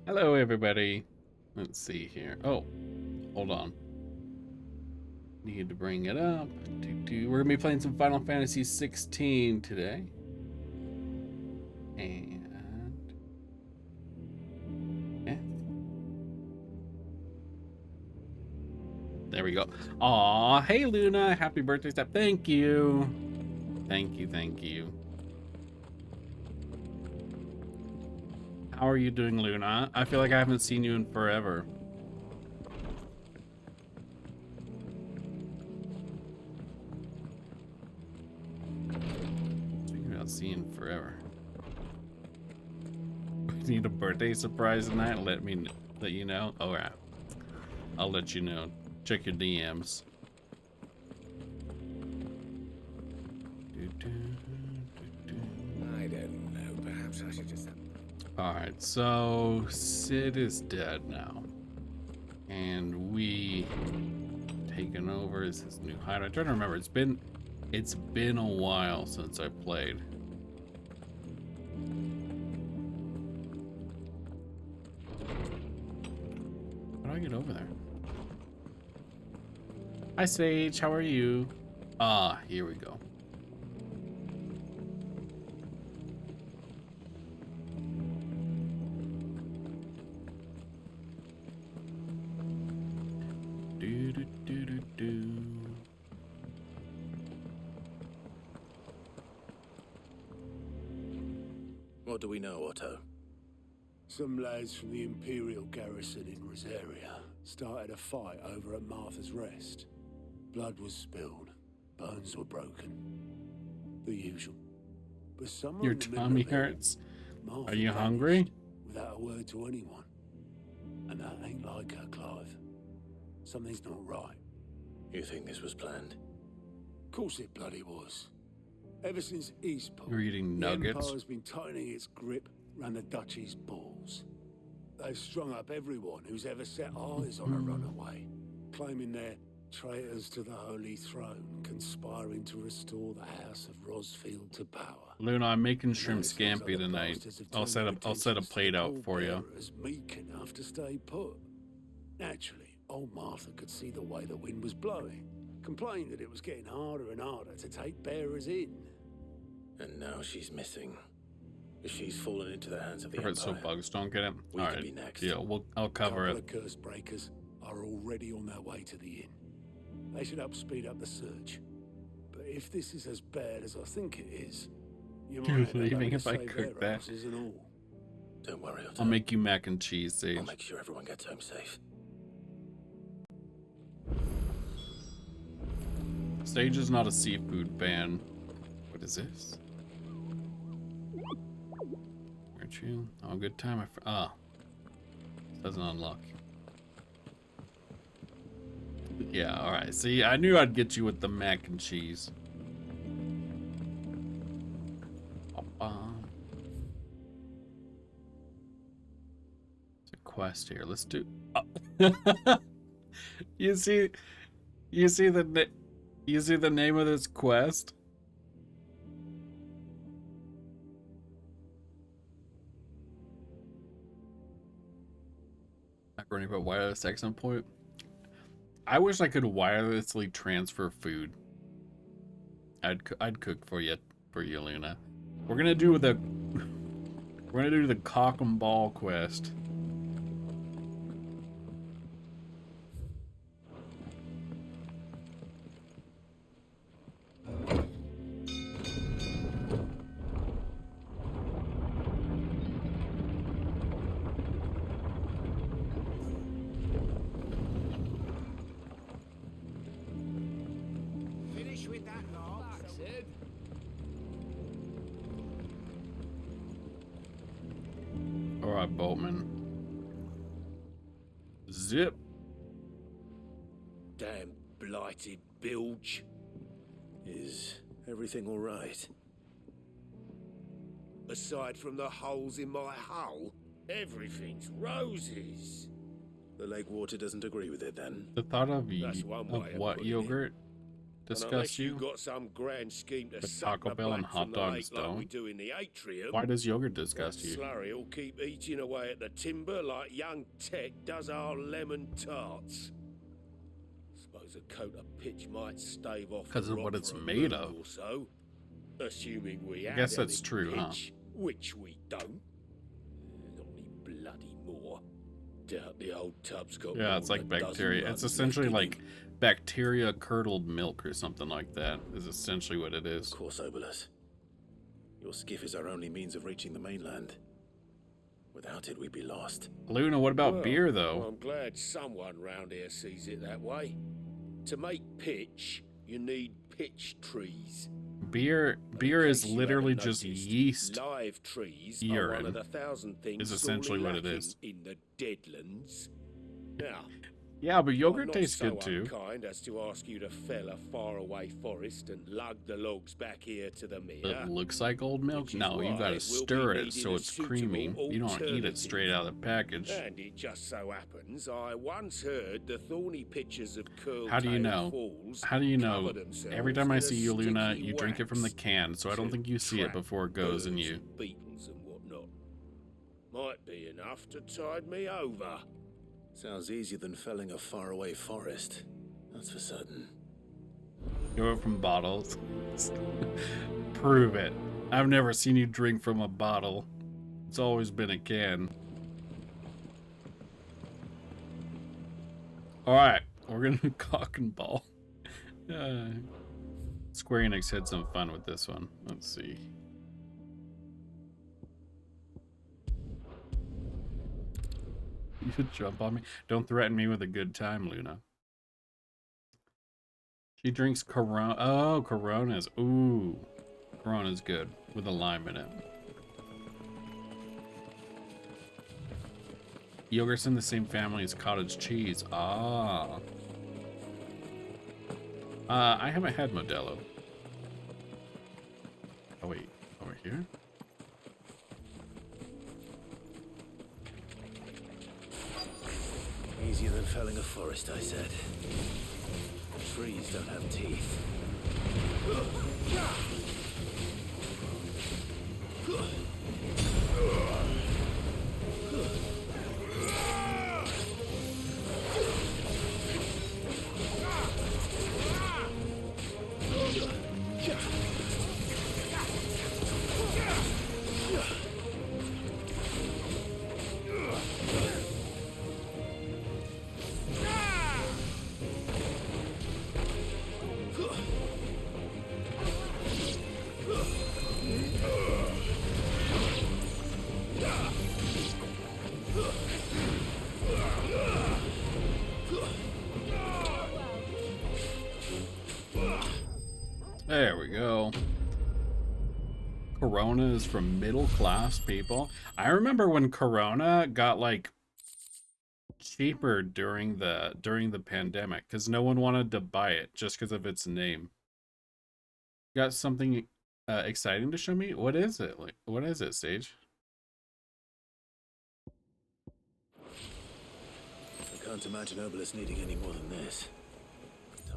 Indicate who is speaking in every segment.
Speaker 1: Hello, everybody. Let's see here. Oh, hold on. Need to bring it up. We're gonna be playing some Final Fantasy 16 today, and yeah, there we go. Aw, hey Luna, happy birthday step. Thank you, thank you. How are you doing, Luna? I feel like I haven't seen you in forever. Speaking about seeing forever. Need a birthday surprise tonight? Let you know. All right, I'll let you know. Check your DMs.
Speaker 2: I don't know. Perhaps I should just.
Speaker 1: All right, so Sid is dead now, and we taken over as his new hideout. I'm trying to remember. It's been a while since I played. How do I get over there? Hi Sage, how are you? Ah, here we go. Do do do do do.
Speaker 2: What do we know, Otto?
Speaker 3: Some lads from the Imperial garrison in Rosaria started a fight over at Martha's Rest. Blood was spilled, bones were broken. The usual. But somewhere
Speaker 1: Your
Speaker 3: in the middle
Speaker 1: tummy
Speaker 3: of it,
Speaker 1: hurts.
Speaker 3: Martha
Speaker 1: Are you
Speaker 3: vanished
Speaker 1: hungry?
Speaker 3: without a word to anyone. And that ain't like her, Clive. Something's not right.
Speaker 2: You think this was planned?
Speaker 3: Of course it bloody was. Ever since Eastport,
Speaker 1: You're eating
Speaker 3: the
Speaker 1: nuggets?
Speaker 3: Empire's been tightening its grip around the Duchy's balls. They've strung up everyone who's ever set eyes on a runaway, claiming they're traitors to the Holy Throne, conspiring to restore the House of Rosfield to power.
Speaker 1: Luna, I'm making shrimp
Speaker 3: Now it sounds
Speaker 1: scampi
Speaker 3: like the
Speaker 1: tonight.
Speaker 3: bastards have
Speaker 1: I'll
Speaker 3: turned
Speaker 1: set
Speaker 3: their
Speaker 1: I'll set a
Speaker 3: attentions to
Speaker 1: plate
Speaker 3: the
Speaker 1: out for you.
Speaker 3: pallbearers meek enough to stay put. Naturally, old Martha could see the way the wind was blowing, complained that it was getting harder and harder to take bearers in.
Speaker 2: And now she's missing. If she's fallen into the hands of the
Speaker 1: Perfect, so
Speaker 2: Empire,
Speaker 1: bugs don't get it.
Speaker 2: we
Speaker 1: All
Speaker 2: could
Speaker 1: right,
Speaker 2: be next.
Speaker 1: yeah, I'll cover
Speaker 3: Couple
Speaker 1: it.
Speaker 3: of curse breakers are already on their way to the inn. They should help speed up the search. But if this is as bad as I think it is, you might
Speaker 1: You're
Speaker 3: end up
Speaker 1: leaving
Speaker 3: having to
Speaker 1: if I
Speaker 3: save
Speaker 1: cook
Speaker 3: their
Speaker 1: that.
Speaker 3: asses and all.
Speaker 2: Don't worry, Otto.
Speaker 1: I'll make you mac and cheese, Sage.
Speaker 2: I'll make sure everyone gets home safe.
Speaker 1: Sage is not a seafood fan. What is this? Aren't you? Oh, good time. Doesn't unlock. Yeah, all right. See, I knew I'd get you with the mac and cheese. It's a quest here. Let's do. Oh. you see, you see the, you see the name of this quest. Macaroni but wireless accent point. I wish I could wirelessly transfer food. I'd cook for you, Luna. We're gonna do the cock and ball quest.
Speaker 4: Finish with that log. That's it.
Speaker 1: All right, Boltman. Zip.
Speaker 2: Damn blighted bilge. Is everything all right?
Speaker 5: Aside from the holes in my hull, everything's roses.
Speaker 2: The lake water doesn't agree with it then.
Speaker 1: The thought of
Speaker 5: That's one way of
Speaker 1: what
Speaker 5: putting it.
Speaker 1: yogurt? disgust
Speaker 5: unless
Speaker 1: you?
Speaker 5: you got some grand scheme to
Speaker 1: But
Speaker 5: suck
Speaker 1: Taco
Speaker 5: the
Speaker 1: Bell and
Speaker 5: blood
Speaker 1: hot
Speaker 5: from the
Speaker 1: dogs
Speaker 5: lake like we
Speaker 1: don't.
Speaker 5: do in the atrium,
Speaker 1: Why does yogurt
Speaker 5: that
Speaker 1: disgust you?
Speaker 5: slurry will keep eating away at the timber like young Tech does our lemon tarts. Suppose a coat of pitch might stave off
Speaker 1: 'Cause
Speaker 5: the
Speaker 1: of what
Speaker 5: rock
Speaker 1: it's
Speaker 5: for a
Speaker 1: made
Speaker 5: moon
Speaker 1: of.
Speaker 5: or so, assuming we
Speaker 1: I
Speaker 5: had
Speaker 1: guess that's
Speaker 5: any
Speaker 1: true, huh?
Speaker 5: pitch, which we don't. Not any bloody more. Doubt the old tub's got
Speaker 1: Yeah,
Speaker 5: more
Speaker 1: it's
Speaker 5: than
Speaker 1: like
Speaker 5: a dozen
Speaker 1: bacteria. It's
Speaker 5: runs
Speaker 1: essentially
Speaker 5: left in
Speaker 1: like
Speaker 5: him.
Speaker 1: bacteria curdled milk or something like that, is essentially what it is.
Speaker 2: Of course, Obolus. Your skiff is our only means of reaching the mainland. Without it, we'd be lost.
Speaker 1: Luna, what about
Speaker 5: Well,
Speaker 1: beer, though?
Speaker 5: I'm glad someone round here sees it that way. To make pitch, you need pitch trees.
Speaker 1: Beer
Speaker 5: In
Speaker 1: is
Speaker 5: case you
Speaker 1: literally
Speaker 5: haven't
Speaker 1: just
Speaker 5: noticed,
Speaker 1: yeast.
Speaker 5: Live trees are
Speaker 1: urine
Speaker 5: one of the thousand things
Speaker 1: is essentially
Speaker 5: sorely
Speaker 1: what it
Speaker 5: lacking
Speaker 1: is.
Speaker 5: in the Deadlands. Now,
Speaker 1: Yeah, but
Speaker 5: I'm
Speaker 1: yogurt
Speaker 5: not
Speaker 1: tastes
Speaker 5: so
Speaker 1: good too.
Speaker 5: unkind as to ask you to fell a faraway forest and lug the logs back here to the mere.
Speaker 1: It looks like old milk.
Speaker 5: Which is
Speaker 1: No, you
Speaker 5: why
Speaker 1: gotta
Speaker 5: we'll
Speaker 1: stir
Speaker 5: be
Speaker 1: it so
Speaker 5: needing a
Speaker 1: it's creamy.
Speaker 5: suitable
Speaker 1: You don't eat it straight out of the package.
Speaker 5: And it just so happens I once heard the thorny pitchers of Curl
Speaker 1: How do you know?
Speaker 5: Falls
Speaker 1: How do you know?
Speaker 5: cover themselves
Speaker 1: Every time I
Speaker 5: in a
Speaker 1: see you, Luna,
Speaker 5: sticky
Speaker 1: you drink it from the
Speaker 5: wax
Speaker 1: can, so I don't
Speaker 5: to
Speaker 1: think you see it
Speaker 5: trap
Speaker 1: before it goes in
Speaker 5: birds
Speaker 1: you.
Speaker 5: and beetles and whatnot. Might be enough to tide me over.
Speaker 2: Sounds easier than felling a faraway forest. That's for certain.
Speaker 1: Go from bottles. Prove it. I've never seen you drink from a bottle. It's always been a can. Alright, we're gonna do cock and ball. Square Enix had some fun with this one. Let's see. You jump on me? Don't threaten me with a good time, Luna. She drinks Corona. Oh, Coronas. Ooh. Corona's good with a lime in it. Yogurt's in the same family as cottage cheese. Ah. I haven't had Modelo. Oh, wait. Over here?
Speaker 2: Easier than felling a forest, I said. Trees don't have teeth.
Speaker 1: There we go. Corona is from middle class people. I remember when Corona got like cheaper during the pandemic because no one wanted to buy it just because of its name. Got something exciting to show me? What is it? Like, what is it, Sage?
Speaker 2: I can't imagine Obolus needing any more than this.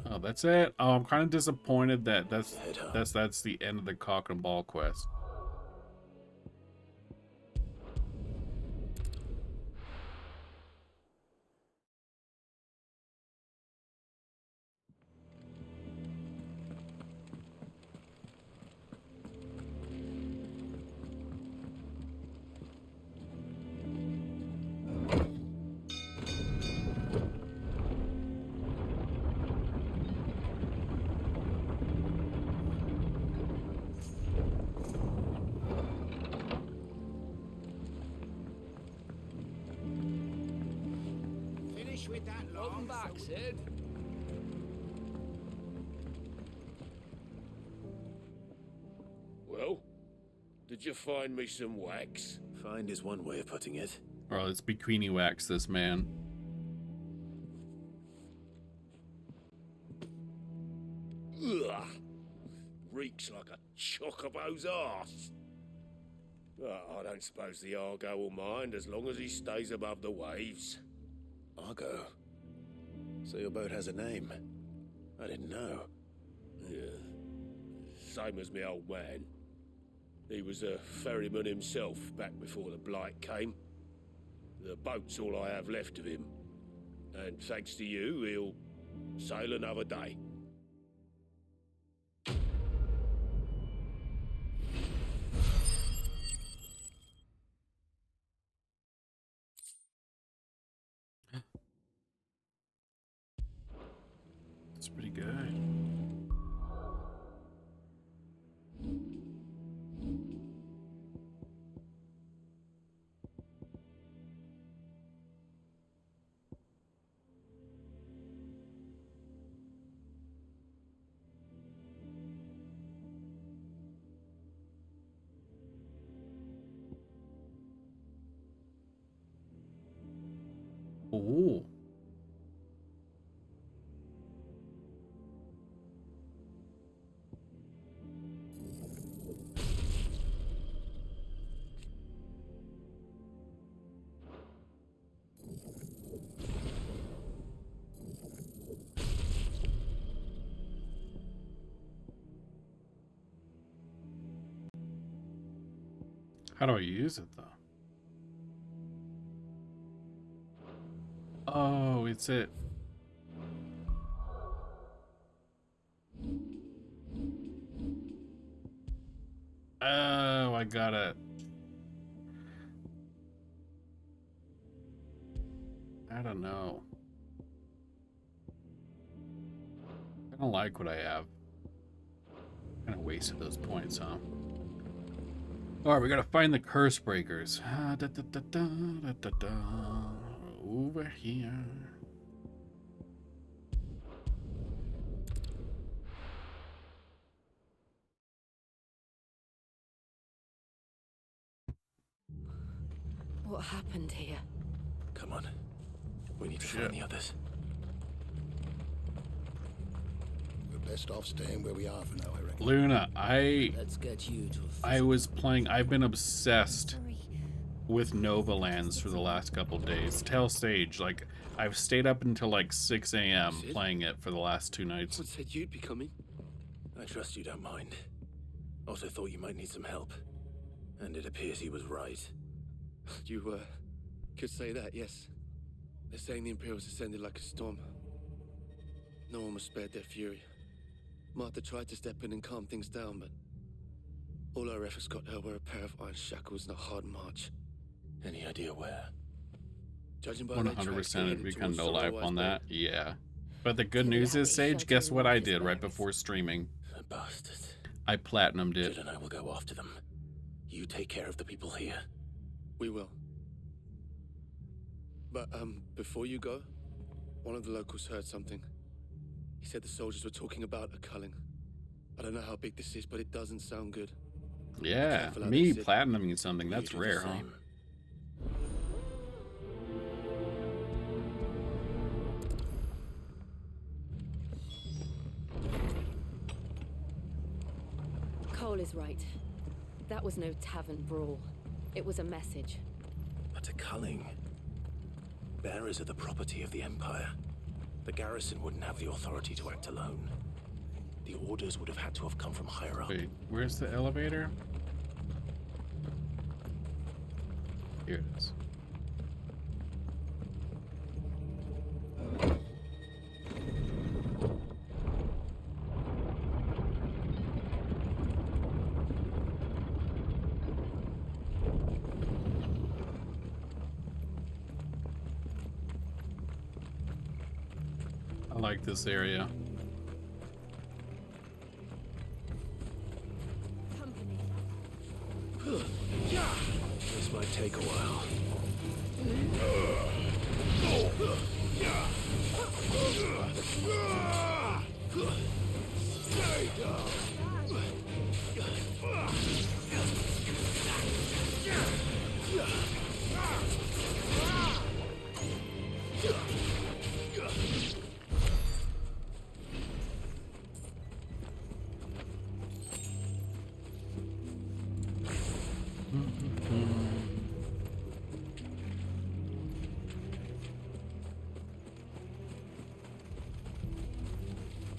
Speaker 1: Oh, that's it. Oh, I'm kind of disappointed that that's
Speaker 2: Head home.
Speaker 1: that's the end of the cock and ball quest.
Speaker 4: Finish with that long back, Sid.
Speaker 5: Well, did you find me some wax?
Speaker 2: Find is one way of putting it.
Speaker 1: Or let's bikini wax this man.
Speaker 5: Ugh. Reeks like a chocobo's arse. I don't suppose the Argo will mind as long as he stays above the waves.
Speaker 2: Argo. So your boat has a name. I didn't know.
Speaker 5: Same as me old man. He was a ferryman himself back before the blight came. The boat's all I have left of him. And thanks to you, he'll sail another day.
Speaker 1: It's pretty good. Oh. How do I use it though? Oh, it's it. Oh, I got it. I don't know. I don't like what I have. Kind of wasted those points, huh? All right, we gotta find the curse breakers. Over here.
Speaker 6: What happened here?
Speaker 2: Come on. We need to find the others.
Speaker 3: We're best off staying where we are for now, I reckon.
Speaker 1: Luna,
Speaker 4: Let's get you to
Speaker 1: I've been obsessed with Nova Lands for the last couple days. Tell Sage, like, I've stayed up until like 6 a.m. playing it for the last 2 nights.
Speaker 4: Someone said you'd be coming.
Speaker 2: I trust you don't mind. Also thought you might need some help. And it appears he was right.
Speaker 4: You, could say that, yes. They're saying the Imperials ascended like a storm. No one was spared their fury. Martha tried to step in and calm things down, but all our efforts got her were a pair of iron shackles and a hard march.
Speaker 2: Any idea where?
Speaker 4: Judging by their tracks, they're
Speaker 1: 100%
Speaker 4: headed
Speaker 1: we can
Speaker 4: towards
Speaker 1: no life
Speaker 4: Sorrow's
Speaker 1: on
Speaker 4: Bay.
Speaker 1: that. Yeah. But the good news is, Sage, guess what I did right before streaming?
Speaker 2: The bastards.
Speaker 1: I platinumed it.
Speaker 2: Judd and I will go after them. You take care of the people here.
Speaker 4: We will. But, before you go, one of the locals heard something. He said the soldiers were talking about a culling. I don't know how big this is, but it doesn't sound good.
Speaker 1: Yeah,
Speaker 4: Careful out
Speaker 1: me
Speaker 4: there, Sid.
Speaker 1: platinuming something, that's
Speaker 2: You do the
Speaker 1: rare, huh?
Speaker 2: same.
Speaker 6: Cole is right. That was no tavern brawl. It was a message.
Speaker 2: But a culling. Bearers are the property of the Empire. The garrison wouldn't have the authority to act alone. The orders would have had to have come from higher up.
Speaker 1: Wait, where's the elevator? Here it is. I like this area.
Speaker 6: Company.
Speaker 2: This might take a while.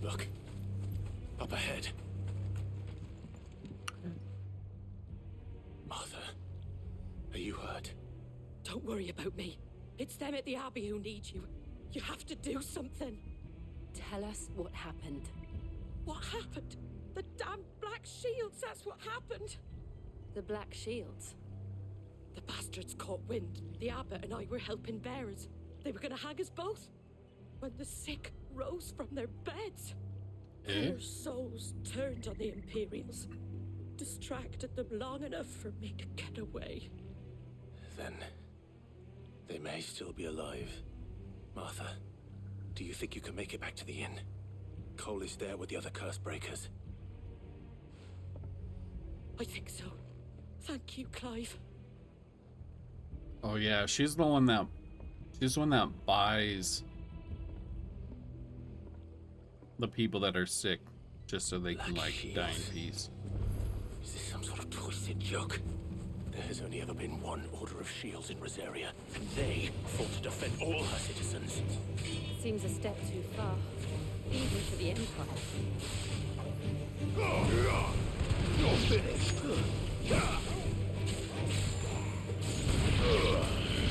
Speaker 4: Look. Up
Speaker 2: up ahead. Martha, are you hurt?
Speaker 6: Don't worry about me. It's them at the Abbey who need you. You have to do something. Tell us what happened. What happened? The damn Black Shields, that's what happened. The Black Shields? The bastards caught wind. The abbot and I were helping bearers. They were gonna hang us both. When the sick rose from their beds, their souls turned on the Imperials. Distracted them long enough for me to get away.
Speaker 2: Then they may still be alive. Martha, do you think you can make it back to the inn? Cole is there with the other curse breakers.
Speaker 6: I think so. Thank you, Clive.
Speaker 1: Oh yeah, she's the one that buys the people that are sick just so they can like die in peace.
Speaker 2: Is this some sort of twisted joke? There has only ever been one Order of Shields in Rosaria, and they fought to defend all her citizens.
Speaker 6: Seems a step too far, even for the Empire.
Speaker 2: You're finished.
Speaker 6: Very well.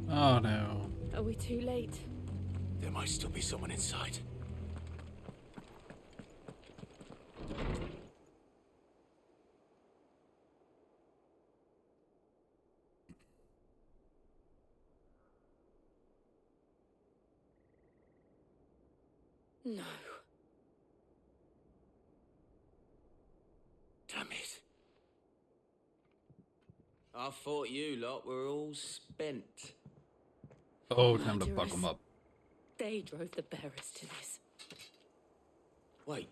Speaker 1: Oh no.
Speaker 6: Are we too late?
Speaker 2: There might still be someone inside.
Speaker 6: No.
Speaker 2: Damn it.
Speaker 7: I thought you lot were all spent.
Speaker 1: Oh, time to fuck them up.
Speaker 6: They drove the bearers to this.
Speaker 7: Wait.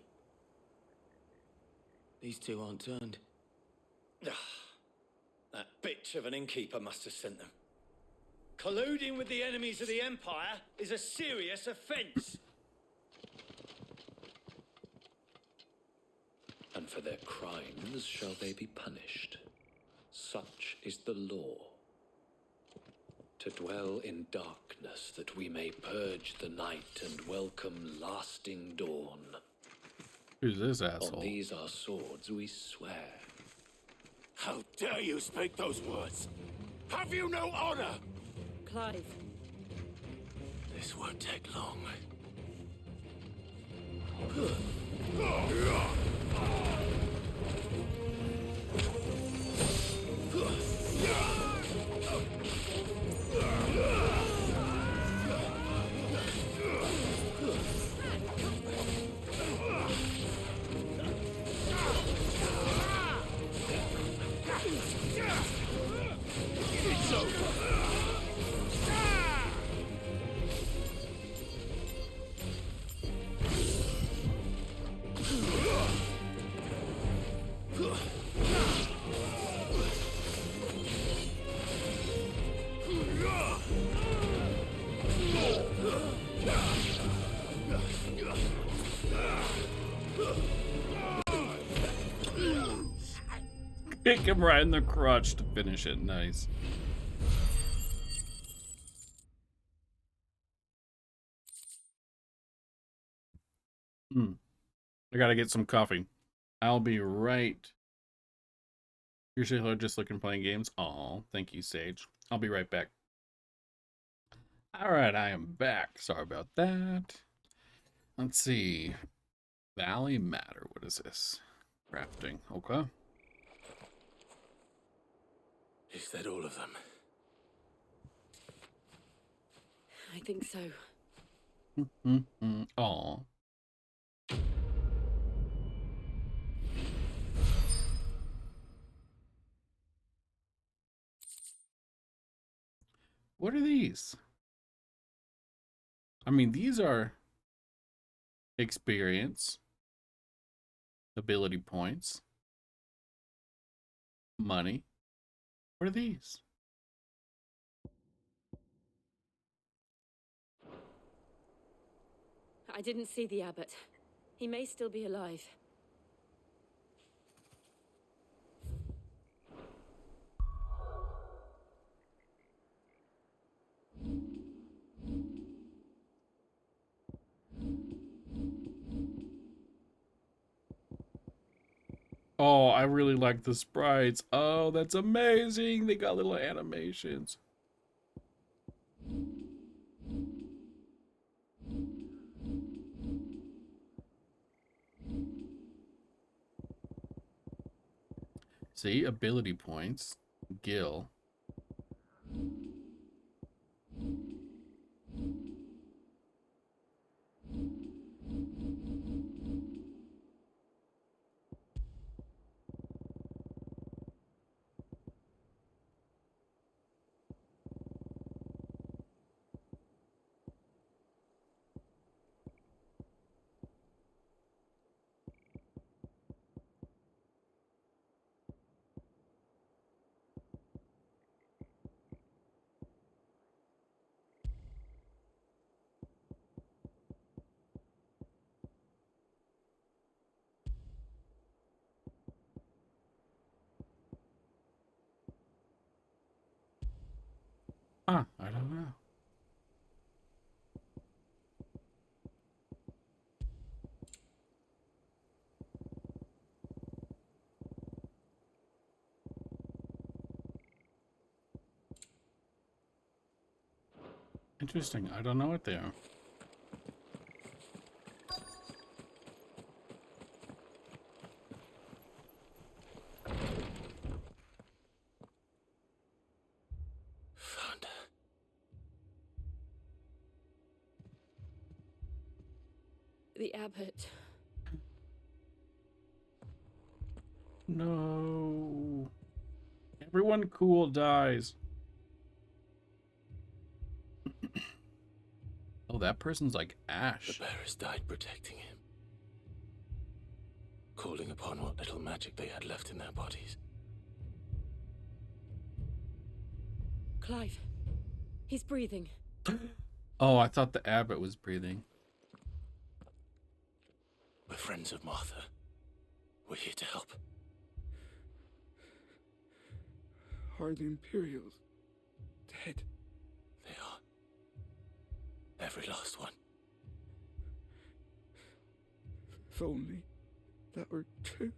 Speaker 7: These two aren't turned.
Speaker 8: That bitch of an innkeeper must have sent them. Colluding with the enemies of the Empire is a serious offense.
Speaker 9: And for their crimes shall they be punished. Such is the law. To dwell in darkness that we may purge the night and welcome lasting dawn.
Speaker 1: Who's this asshole?
Speaker 9: On these our swords we swear.
Speaker 2: How dare you speak those words? Have you no honor?
Speaker 6: Clive.
Speaker 2: This won't take long.
Speaker 1: Kick him right in the crotch to finish it. Nice. I gotta get some coffee. I'll be right. Usually just looking playing games. Aw, thank you, Sage. I'll be right back. Alright, I am back. Sorry about that. Let's see. Valley Matter. What is this? Crafting. Okay.
Speaker 2: Is that all of them?
Speaker 6: I think so.
Speaker 1: Aw. What are these? I mean, these are experience, ability points, money. What are these?
Speaker 6: I didn't see the abbot. He may still be alive.
Speaker 1: Oh, I really like the sprites. Oh, that's amazing. They got little animations. See, ability points, Gil. Ah, I don't know. Interesting. I don't know what they are.
Speaker 2: Found her.
Speaker 6: The abbot.
Speaker 1: No. Everyone cool dies. Oh, that person's like Ash.
Speaker 2: The bearers died protecting him. Calling upon what little magic they had left in their bodies.
Speaker 6: Clive. He's breathing.
Speaker 1: Oh, I thought the abbot was breathing.
Speaker 2: We're friends of Martha. We're here to help.
Speaker 3: Are the Imperials dead?
Speaker 2: They are. Every last one.
Speaker 3: If only that were true.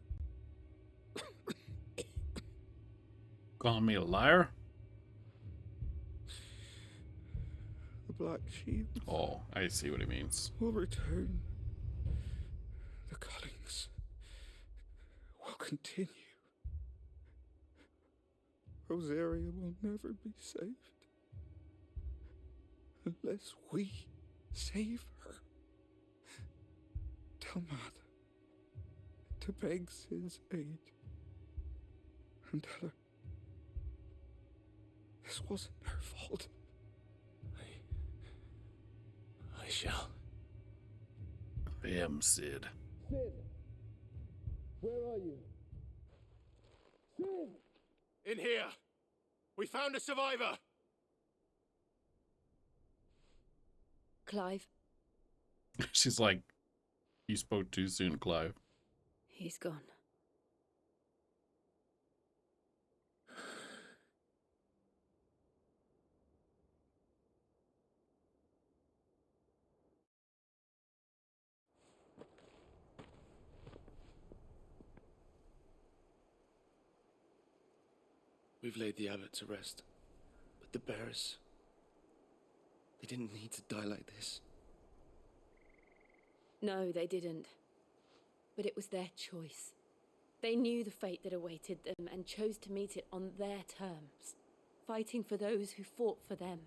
Speaker 1: Calling me a liar?
Speaker 3: The Black Shield
Speaker 1: Oh, I see what he means.
Speaker 3: will return. The cuttings will continue. Rosaria will never be saved unless we save her. Tell Mother to beg Sid's aid and tell her this wasn't her fault.
Speaker 2: I shall.
Speaker 1: I am Sid.
Speaker 3: Sid, where are you? Sid!
Speaker 2: In here! We found a survivor!
Speaker 6: Clive.
Speaker 1: She's like, you spoke too soon, Clive.
Speaker 6: He's gone.
Speaker 4: We've laid the abbot to rest. But the bearers... they didn't need to die like this.
Speaker 6: No, they didn't. But it was their choice. They knew the fate that awaited them and chose to meet it on their terms, fighting for those who fought for them.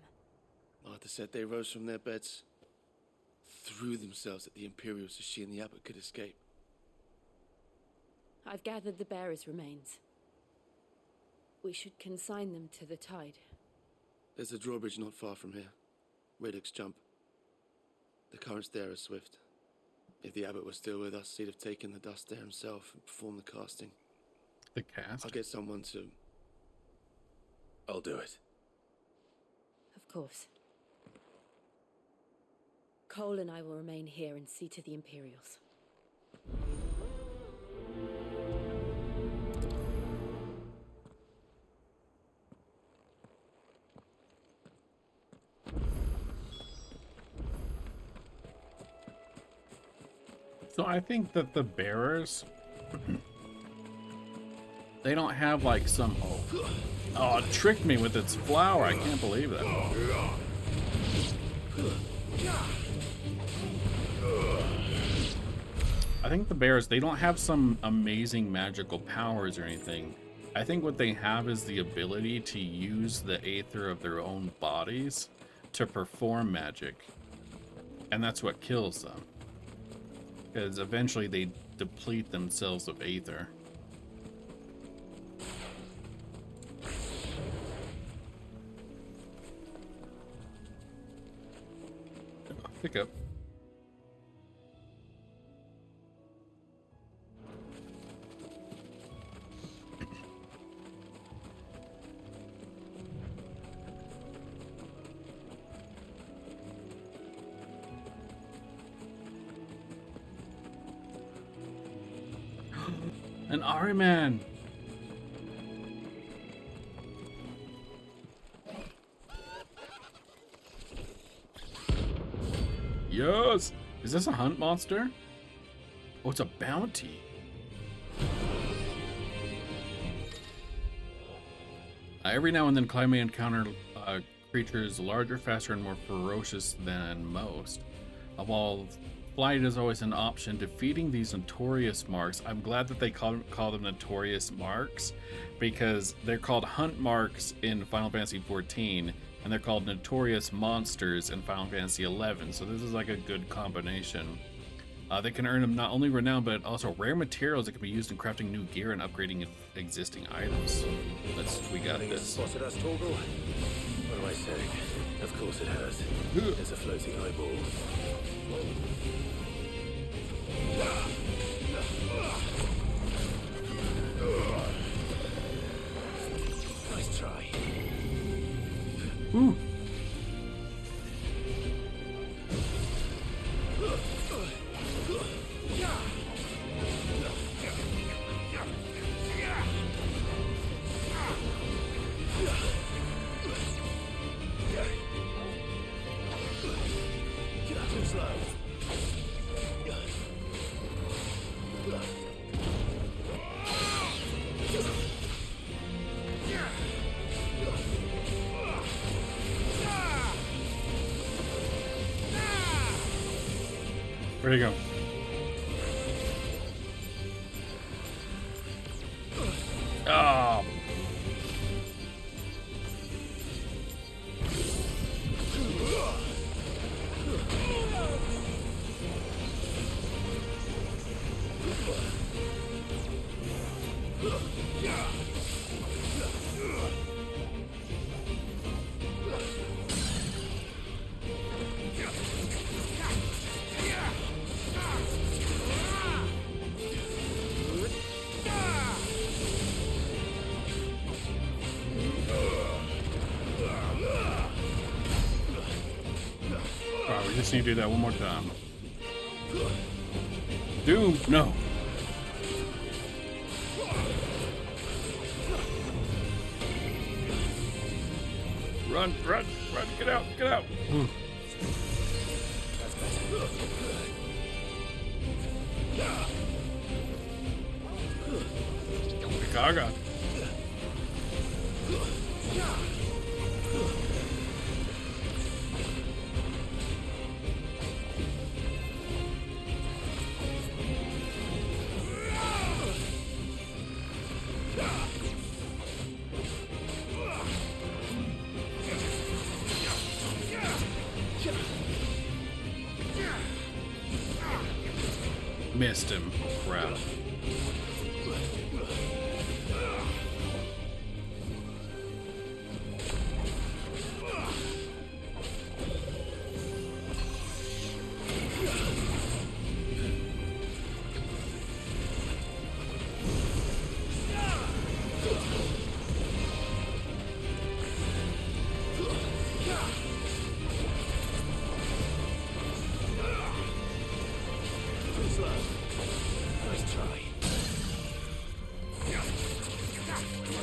Speaker 4: Martha said they rose from their beds, threw themselves at the Imperials so she and the Abbot could escape.
Speaker 6: I've gathered the bearers' remains. We should consign them to the tide.
Speaker 4: There's a drawbridge not far from here. Radix jump. The currents there are swift. If the Abbot was still with us, he'd have taken the dust there himself and performed the casting.
Speaker 1: The cast?
Speaker 4: I'll get someone to...
Speaker 2: I'll do it.
Speaker 6: Of course. Cole and I will remain here and see to the Imperials.
Speaker 1: So I think that the bearers, they don't have like some, oh, it tricked me with its flower. I can't believe that. I think the bears, they don't have some amazing magical powers or anything. I think what they have is the ability to use the aether of their own bodies to perform magic. And that's what kills them. Because eventually they deplete themselves of aether. Pick up. An Ahriman! Yes! Is this a hunt monster? Oh, it's a bounty. Every now and then, Clyde may encounter creatures larger, faster, and more ferocious than most. While flight is always an option, defeating these notorious marks, I'm glad that they call them notorious marks, because they're called hunt marks in Final Fantasy XIV, and they're called notorious monsters in Final Fantasy XI, so this is like a good combination. They can earn them not only renown, but also rare materials that can be used in crafting new gear and upgrading existing items. We got this.
Speaker 2: Spotted us, Torgal? What am I saying? Of course it has. There's a floating eyeball. Nice try.
Speaker 1: Ooh.
Speaker 2: Too slow.
Speaker 1: Where'd he go? Oh. We just need to do that one more time. Doom, no. Run, run, run, get out, get out. Ooh. Gaga. Missed him. Crap.
Speaker 2: Nice try.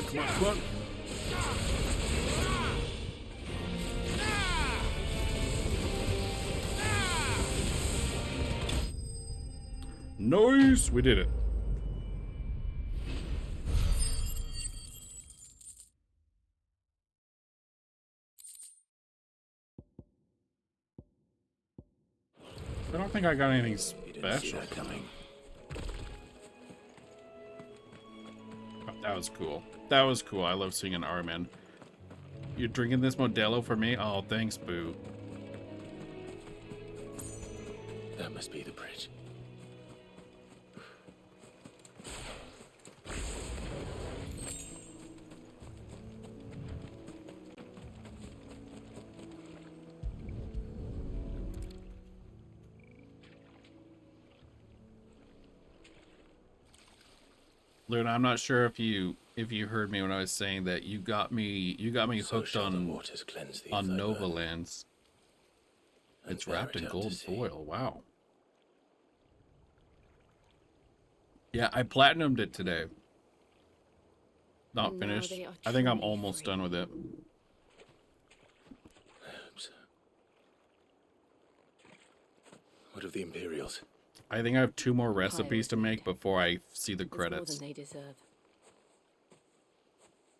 Speaker 1: Come on, come on. Nice! We did it. I don't think I got anything
Speaker 2: You didn't see
Speaker 1: special.
Speaker 2: that coming.
Speaker 1: Oh, that was cool. That was cool. I love seeing an R-Man. You're drinking this Modelo for me? Oh, thanks, Boo.
Speaker 2: That must be the bridge.
Speaker 1: Luna, I'm not sure if you heard me when I was saying that you got me
Speaker 2: So
Speaker 1: hooked
Speaker 2: shall the
Speaker 1: on
Speaker 2: waters cleanse thee
Speaker 1: on
Speaker 2: of thy
Speaker 1: Nova
Speaker 2: burden,
Speaker 1: Lands.
Speaker 2: and
Speaker 1: It's
Speaker 2: bear
Speaker 1: wrapped
Speaker 2: it
Speaker 1: in
Speaker 2: out
Speaker 1: gold
Speaker 2: to sea.
Speaker 1: foil. Wow. Yeah, I platinumed it today. Not
Speaker 6: And now
Speaker 1: finished.
Speaker 6: they are
Speaker 1: I think I'm
Speaker 6: truly
Speaker 1: almost
Speaker 6: free.
Speaker 1: done with it.
Speaker 2: I hope so. What of the Imperials?
Speaker 1: I think I have 2 more
Speaker 6: Empire
Speaker 1: recipes
Speaker 6: was
Speaker 1: to make
Speaker 6: made.
Speaker 1: before I see the
Speaker 6: It's
Speaker 1: credits.
Speaker 6: more than they deserve.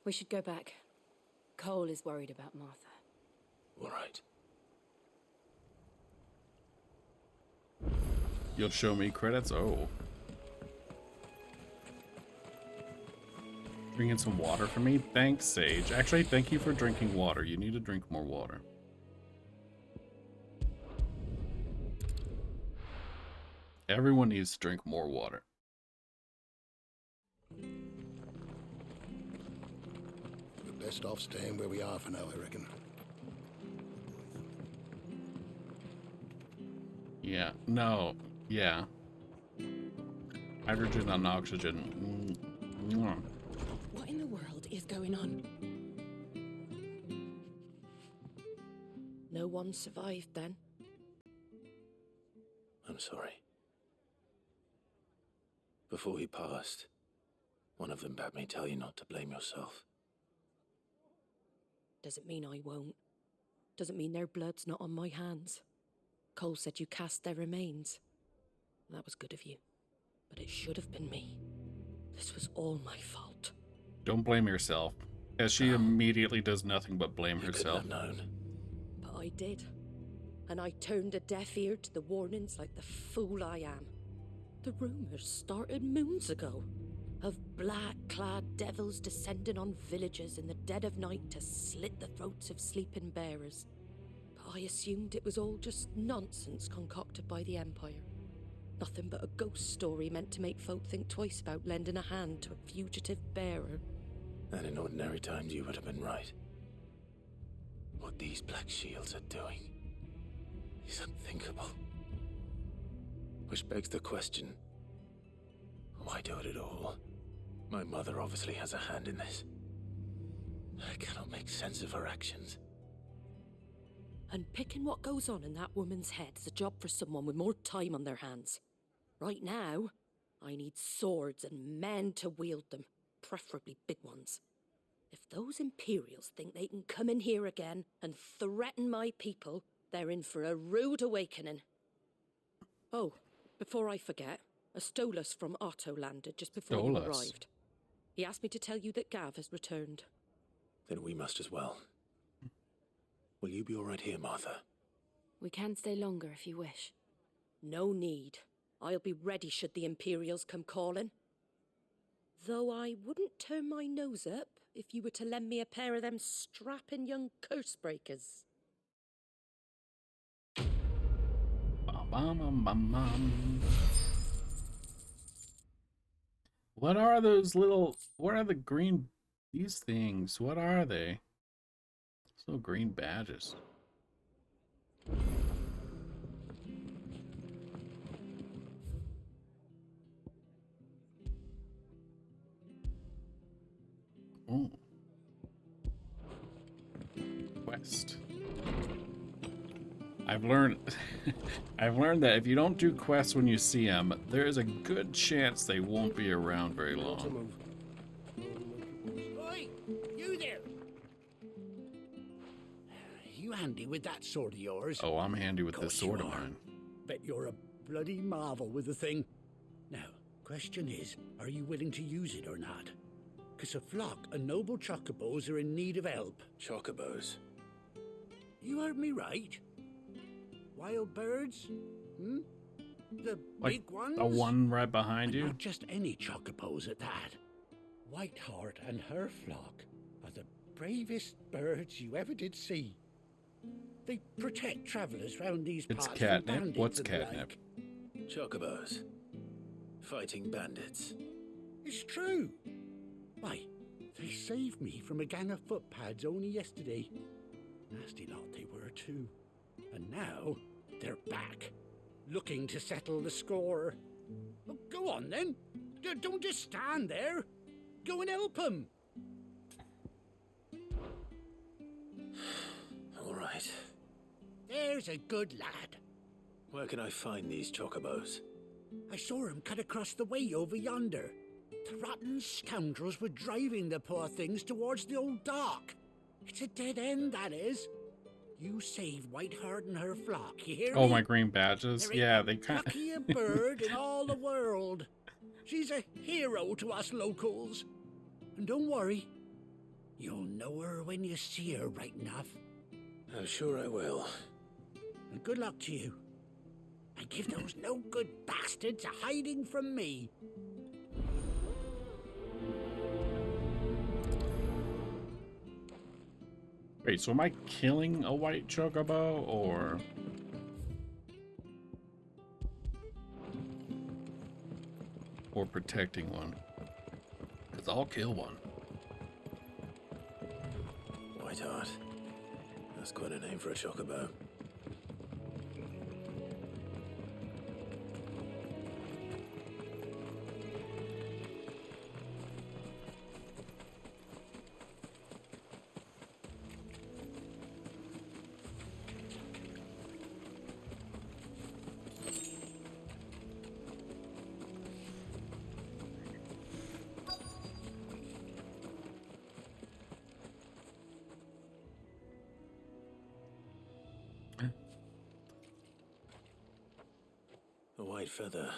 Speaker 6: We should go back. Cole is worried about Martha.
Speaker 2: All right.
Speaker 1: You'll show me credits? Oh. Bring in some water for me? Thanks, Sage. Actually, thank you for drinking water. You need to drink more water. Everyone needs to drink more water.
Speaker 3: We're best off staying where we are for now, I reckon.
Speaker 1: Yeah. No. Yeah. Hydrogen and oxygen. Mwah.
Speaker 6: What in the world is going on? No one survived then?
Speaker 2: I'm sorry. Before he passed, one of them bade me tell you not to blame yourself.
Speaker 6: Doesn't mean I won't. Doesn't mean their blood's not on my hands. Cole said you cast their remains. That was good of you. But it should have been me. This was all my fault.
Speaker 1: Don't blame yourself. As she immediately does nothing but blame
Speaker 2: You
Speaker 1: herself.
Speaker 2: couldn't have known.
Speaker 6: But I did. And I turned a deaf ear to the warnings like the fool I am. The rumors started moons ago. Of black-clad devils descending on villages in the dead of night to slit the throats of sleeping bearers. But I assumed it was all just nonsense concocted by the Empire. Nothing but a ghost story meant to make folk think twice about lending a hand to a fugitive bearer.
Speaker 2: And in ordinary times you would have been right. What these Black Shields are doing is unthinkable. Which begs the question, why do it at all? My mother obviously has a hand in this. I cannot make sense of her actions.
Speaker 6: And picking what goes on in that woman's head is a job for someone with more time on their hands. Right now, I need swords and men to wield them, preferably big ones. If those Imperials think they can come in here again and threaten my people, they're in for a rude awakening. Oh, before I forget, a Stolas from Otto landed just before you
Speaker 1: Stolas?
Speaker 6: arrived. He asked me to tell you that Gav has returned.
Speaker 2: Then we must as well. Will you be all right here, Martha?
Speaker 6: We can stay longer if you wish. No need. I'll be ready should the Imperials come calling. Though I wouldn't turn my nose up if you were to lend me a pair of them strapping young curse breakers.
Speaker 1: Bum, bum, bum, bum, bum. What are those little, what are the green, these things? What are they? Little green badges. Oh. Quest. I've learned I've learned that if you don't do quests when you see them, there is a good chance they won't be around very long.
Speaker 3: Oi, you there! You handy with that sword of yours?
Speaker 1: Oh, I'm handy with this sword of mine.
Speaker 3: Bet you're a bloody marvel with the thing. Now, question is, are you willing to use it or not? Because a flock of noble chocobos are in need of help.
Speaker 2: Chocobos?
Speaker 3: You heard me right. Wild birds? Hmm? The
Speaker 1: Like
Speaker 3: big ones?
Speaker 1: the one right behind
Speaker 3: And
Speaker 1: you?
Speaker 3: not just any chocobos at that. Whiteheart and her flock are the bravest birds you ever did see. They protect travelers round these
Speaker 1: It's
Speaker 3: parts from
Speaker 1: catnip.
Speaker 3: bandits
Speaker 1: What's
Speaker 3: and the
Speaker 1: catnip?
Speaker 3: like.
Speaker 2: Chocobos. Fighting bandits.
Speaker 3: It's true. Why, they saved me from a gang of footpads only yesterday. Nasty lot they were too. And now they're back, looking to settle the score. Well, go on then. Don't just stand there. Go and help them.
Speaker 2: All right.
Speaker 3: There's a good lad.
Speaker 2: Where can I find these chocobos?
Speaker 3: I saw him cut across the way over yonder. The rotten scoundrels were driving the poor things towards the old dock. It's a dead end, that is. You save Whiteheart and her flock, you hear me?
Speaker 1: Oh, my green badges?
Speaker 3: There ain't
Speaker 1: Yeah,
Speaker 3: a
Speaker 1: they kind
Speaker 3: pluckier bird in all the world. She's a hero to us locals. And don't worry, you'll know her when you see her right enough.
Speaker 2: I'm sure I will.
Speaker 3: And good luck to you. And give those no-good bastards a hiding from me.
Speaker 1: Wait, so am I killing a white chocobo, or... or protecting one? Because I'll kill one.
Speaker 2: Whiteheart. That's quite a name for a chocobo. A white feather.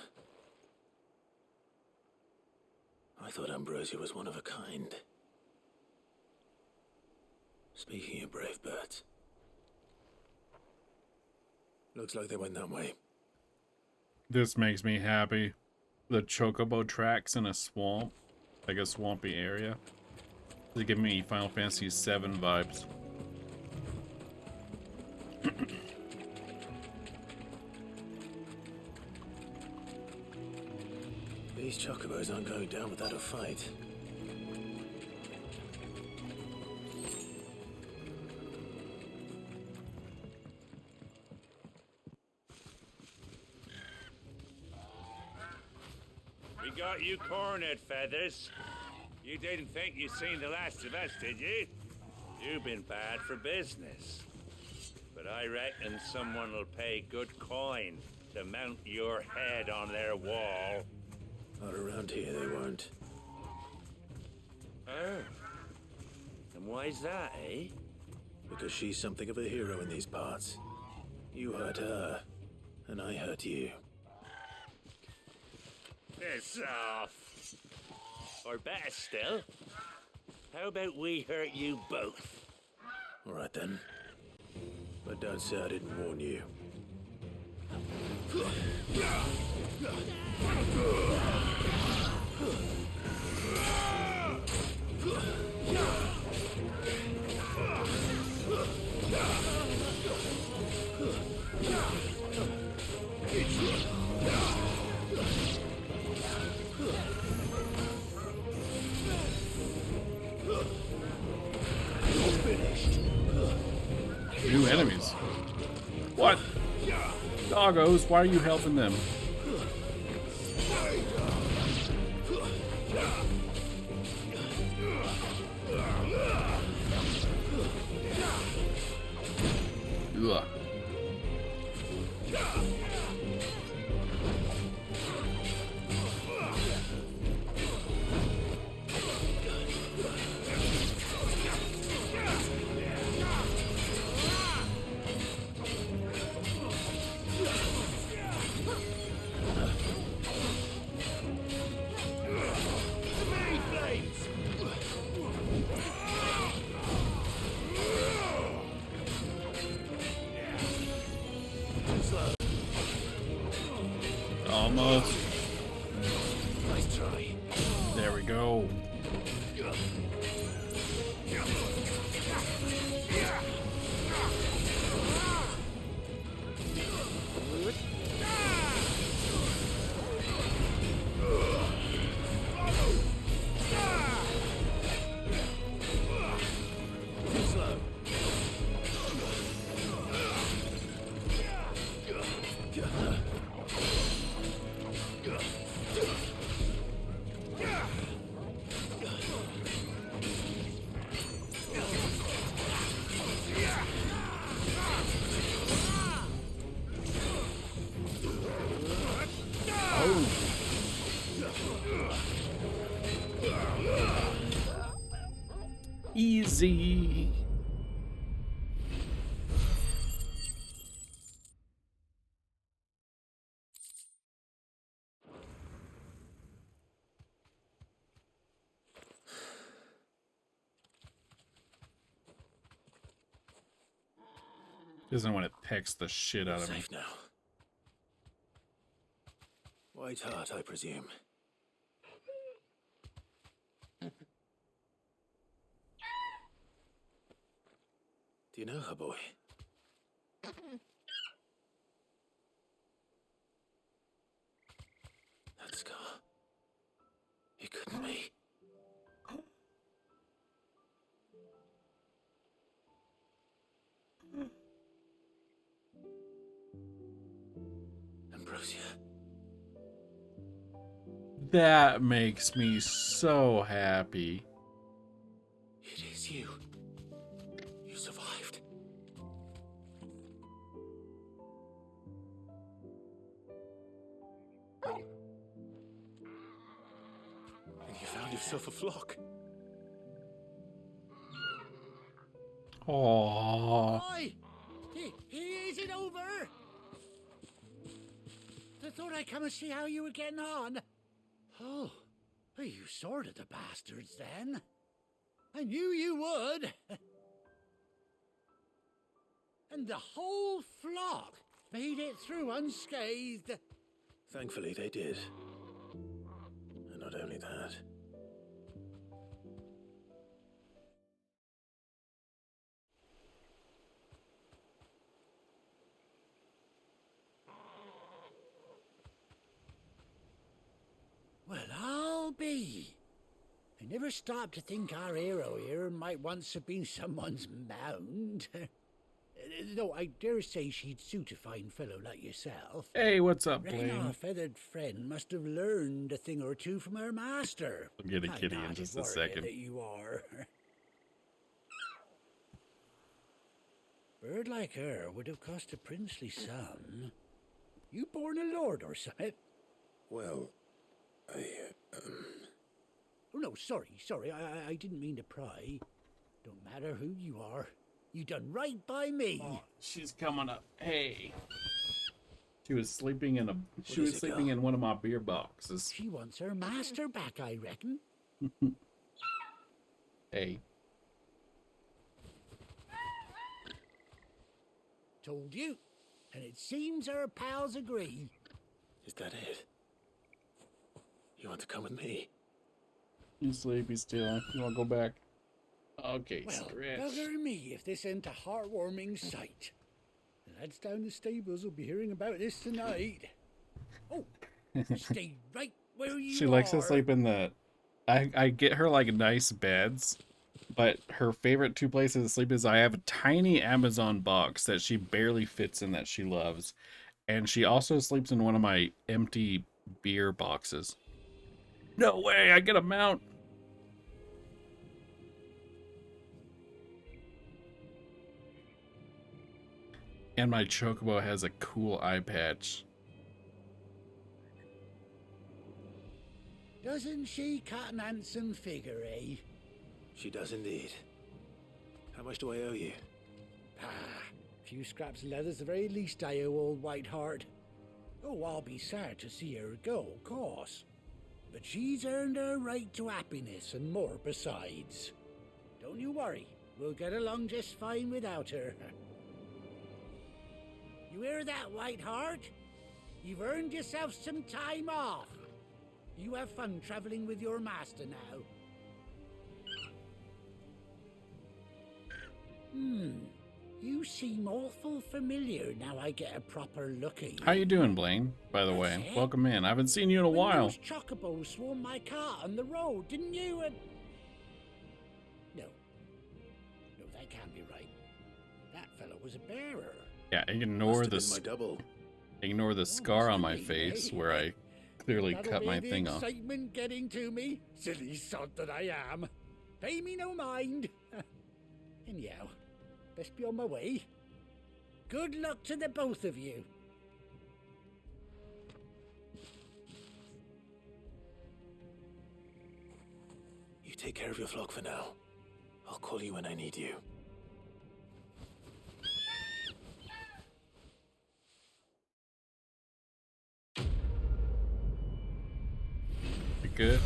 Speaker 2: I thought Ambrosia was one of a kind. Speaking of brave birds. Looks like they went that way.
Speaker 1: This makes me happy. The chocobo tracks in a swamp, like a swampy area. They give me Final Fantasy VII vibes.
Speaker 2: These chocobos aren't going down without a fight.
Speaker 5: We got you cornered, Feathers. You didn't think you'd seen the last of us, did you? You've been bad for business. But I reckon someone will pay good coin to mount your head on their wall.
Speaker 2: Not around here, they won't.
Speaker 5: Oh. And why's that, eh?
Speaker 2: Because she's something of a hero in these parts. You hurt her, and I hurt you.
Speaker 5: Piss off. Or better still, how about we hurt you both?
Speaker 2: All right then. But don't say I didn't warn you.
Speaker 1: What? Doggos, why are you helping them? Ugh. Almost.
Speaker 2: Nice try.
Speaker 1: There we go. Easy. Doesn't want to text the shit out of me.
Speaker 2: Safe now. White Hart, I presume. Do you know her, boy? That scar. It couldn't be. Ambrosia.
Speaker 1: That makes me so happy.
Speaker 2: It is you. You survived. And you found yourself a flock.
Speaker 1: Aww.
Speaker 3: Oi! Is it over? I thought I'd come and see how you were getting on. Oh, you sorted the bastards then. I knew you would. And the whole flock made it through unscathed.
Speaker 2: Thankfully, they did. And not only that.
Speaker 3: Well, I'll be. I never stopped to think our hero here might once have been someone's mound. Though I dare say she'd suit a fine fellow like yourself.
Speaker 1: Hey, what's up,
Speaker 3: Reckon our
Speaker 1: Blaine?
Speaker 3: feathered friend must have learned a thing or two from her master.
Speaker 1: I'll get a
Speaker 3: I
Speaker 1: kitty in
Speaker 3: not
Speaker 1: just a
Speaker 3: worry
Speaker 1: second.
Speaker 3: That you are. Bird like her would have cost a princely sum. You born a lord or something?
Speaker 2: Well,
Speaker 3: Oh, no, sorry. I didn't mean to pry. Don't matter who you are. You done right by me.
Speaker 1: Oh, she's coming up. Hey. She was sleeping in
Speaker 2: it,
Speaker 1: in one of my beer boxes.
Speaker 3: She wants her master back, I reckon.
Speaker 1: Hey.
Speaker 3: Told you. And it seems our pals agree.
Speaker 2: is that it? You want to come with me?
Speaker 1: You sleepy still. You want to go back? Okay,
Speaker 3: Well,
Speaker 1: stretch.
Speaker 3: bugger me if this ain't a heartwarming sight. The lads down the stables will be hearing about this tonight. Oh, stay right where you are.
Speaker 1: She likes to sleep in the... I get her, like, nice beds But her favorite two places to sleep is I have a tiny Amazon box that she barely fits in that she loves. And she also sleeps in one of my empty beer boxes. No way, I get a mount. And my chocobo has a cool eye patch.
Speaker 3: Doesn't she cut an handsome figure, eh?
Speaker 2: She does indeed. How much do I owe you?
Speaker 3: Ah, a few scraps of leather's the very least I owe old Whiteheart. Oh, I'll be sad to see her go, of course. But she's earned her right to happiness and more besides. Don't you worry, we'll get along just fine without her. You hear that, Whiteheart? You've earned yourself some time off. You have fun traveling with your master now. You seem awful familiar now I get a proper look at you.
Speaker 1: How you doing, Blaine? By the way,
Speaker 3: it.
Speaker 1: welcome in. I haven't seen you in a while.
Speaker 3: Those chocobos swarmed my car on the road, didn't you? No, that can't be right. That fellow was a bearer.
Speaker 1: Yeah, ignore the scar on my face where I clearly cut my thing off.
Speaker 3: Excitement getting to me, silly sod that I am. Pay me no mind. Anyhow, best be on my way. Good luck to the both of you.
Speaker 2: You take care of your flock for now. I'll call you when I need you.
Speaker 1: You good?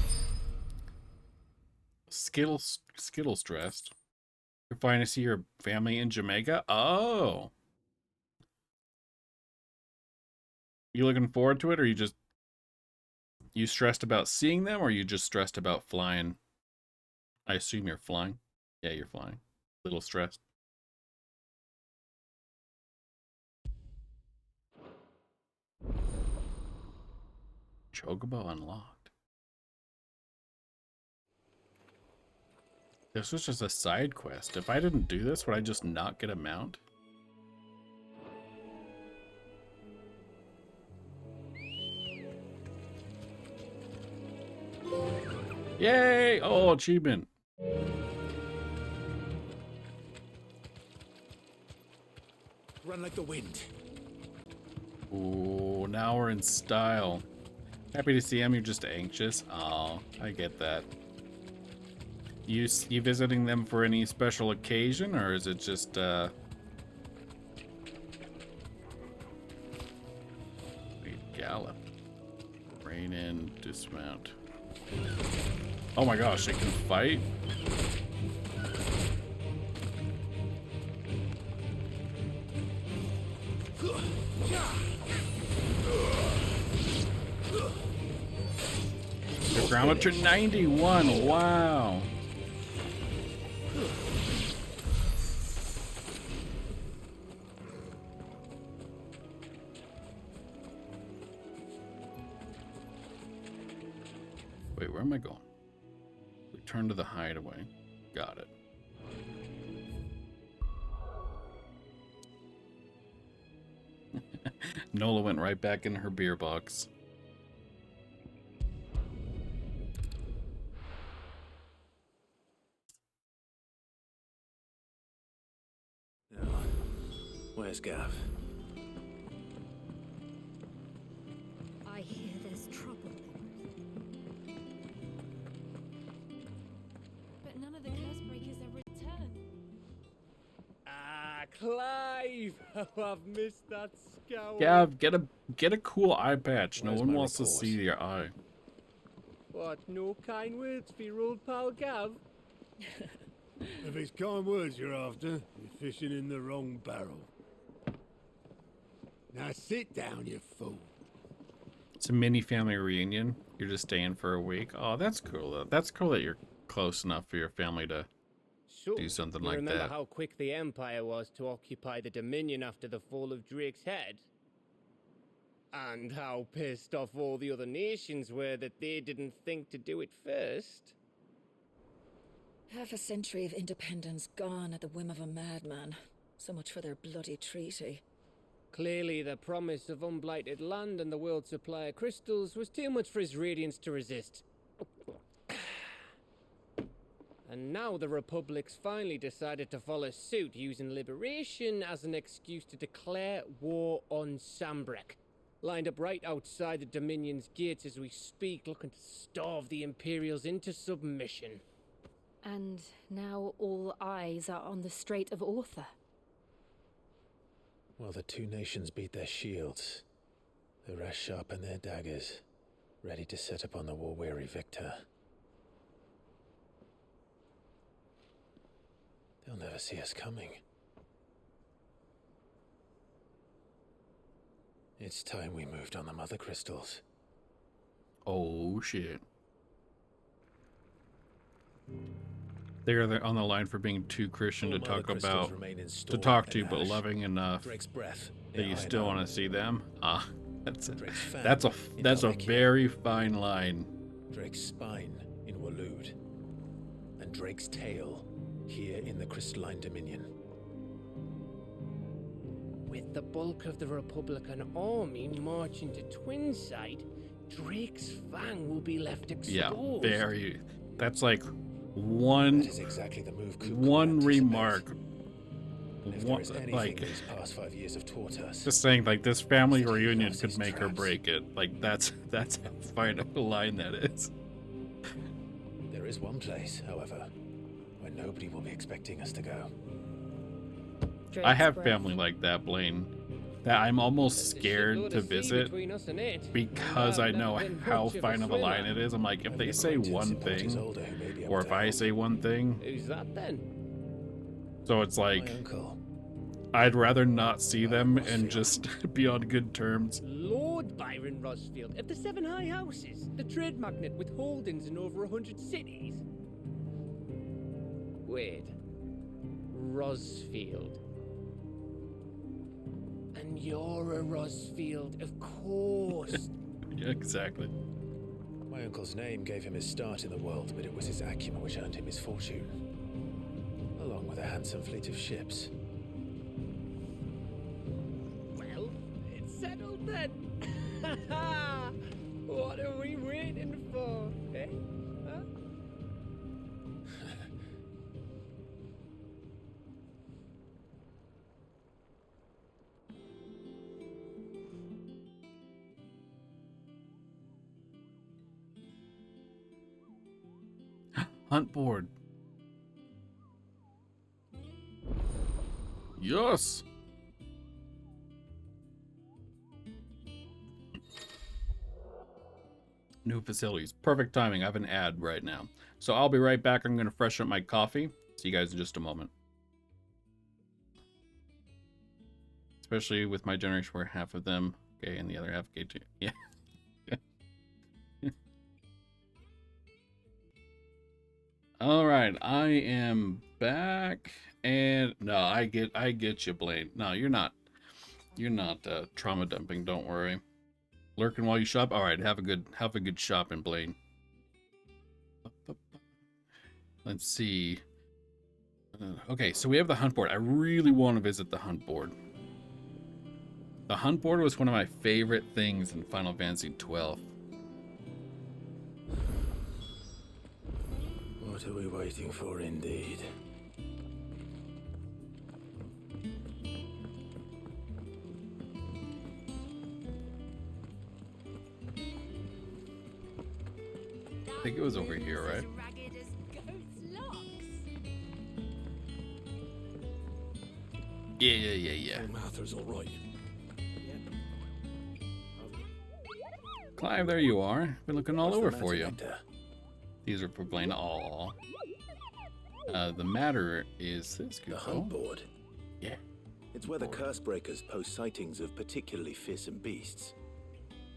Speaker 1: Skittles dressed. You're fine to see your family in Jamaica? Oh. You looking forward to it, or you stressed about seeing them, or you just stressed about flying? I assume you're flying. Yeah, you're flying. A little stressed. Chocobo unlocked. This was just a side quest. If I didn't do this, would I just not get a mount? Yay! Oh, achievement.
Speaker 3: Run like the wind.
Speaker 1: Ooh, now we're in style. Happy to see him. You're just anxious. Oh, I get that. You visiting them for any special occasion, or is it just wait, gallop. Rein in, dismount. Oh my gosh, it can fight? The ground 91, wow. Wait, where am I going? Return to the hideaway. Got it. Nola went right back in her beer box.
Speaker 2: Now, where's Gav?
Speaker 6: I hear there's trouble. But none of the curse breakers have returned.
Speaker 10: Ah, Clive! Oh, I've missed that scowl.
Speaker 1: Gav, get a cool eye patch. No
Speaker 2: Where's
Speaker 1: one
Speaker 2: my
Speaker 1: wants to
Speaker 2: report?
Speaker 1: see your eye.
Speaker 10: What, no kind words for your old pal Gav?
Speaker 3: If it's kind words you're after, you're fishing in the wrong barrel. Now sit down, you fool.
Speaker 1: It's a mini family reunion. You're just staying for a week. Oh, that's cool though. That's cool that you're close enough for your family to
Speaker 10: So,
Speaker 1: do something
Speaker 10: you
Speaker 1: like
Speaker 10: remember
Speaker 1: that.
Speaker 10: how quick the Empire was to occupy the Dominion after the fall of Drake's Head? And how pissed off all the other nations were that they didn't think to do it first?
Speaker 11: Half a century of independence gone at the whim of a madman. So much for their bloody treaty.
Speaker 10: Clearly, the promise of unblighted land and the world's supply of crystals was too much for his radiance to resist. And now the Republic's finally decided to follow suit, using liberation as an excuse to declare war on Sambrek. Lined up right outside the Dominion's gates as we speak, looking to starve the Imperials into submission.
Speaker 6: And now all eyes are on the Strait of Author.
Speaker 2: While the two nations beat their shields, the rest sharpen their daggers, ready to set upon the war-weary victor. They'll never see us coming. It's time we moved on the mother crystals.
Speaker 1: Oh, shit. They're on the line for being too Christian to talk about, to talk to, but loving enough that you still want to see them. Ah, that's a very fine line.
Speaker 2: Drake's spine in Waloed, and Drake's tail here in the Crystalline Dominion.
Speaker 10: With the bulk of the Republican army marching to Twinside, Drake's fang will be left exposed.
Speaker 1: Yeah, that's like one.
Speaker 2: That is exactly the move
Speaker 1: one remark.
Speaker 2: Like these past 5 years have taught us.
Speaker 1: Just saying, like, this family reunion could make or break it. Like, that's how fine of a line that is.
Speaker 2: There is one place, however, where nobody will be expecting us to go.
Speaker 1: I have family like that, Blaine, that I'm almost scared to visit because I know how fine of a line it is. I'm like, if they say one thing, or if I say one thing,
Speaker 10: who's that then?
Speaker 1: So it's like, I'd rather not see them and just be on good terms.
Speaker 10: Lord Byron Rosfield of the Seven High Houses, the trade magnate with holdings in over 100 cities. Wait, Rosfield. And you're a Rosfield, of course.
Speaker 1: Yeah, exactly.
Speaker 2: My uncle's name gave him his start in the world, but it was his acumen which earned him his fortune, along with a handsome fleet of ships.
Speaker 10: Well, it's settled then. What are we waiting for, eh? Huh?
Speaker 1: Hunt board. Yes. New facilities. Perfect timing. I have an ad right now. So I'll be right back. I'm going to freshen up my coffee. See you guys in just a moment. Especially with my generation where half of them gay and the other half gay too. Yeah. All right, I am back, and no, I get you, Blaine. No, you're not trauma dumping. Don't worry. Lurking while you shop. All right, have a good shopping, Blaine. Let's see. Okay, so we have the hunt board. I really want to visit the hunt board. The hunt board was one of my favorite things in Final Fantasy XII.
Speaker 2: What are we waiting for, indeed?
Speaker 1: I think it was over here, right? Yeah.
Speaker 5: Martha's all right.
Speaker 1: Clive, there you are. Been looking all over for you. These are for Blaine. Aw. The matter is this.
Speaker 2: The hunt board?
Speaker 1: Yeah.
Speaker 2: It's where the curse breakers post sightings of particularly fearsome beasts.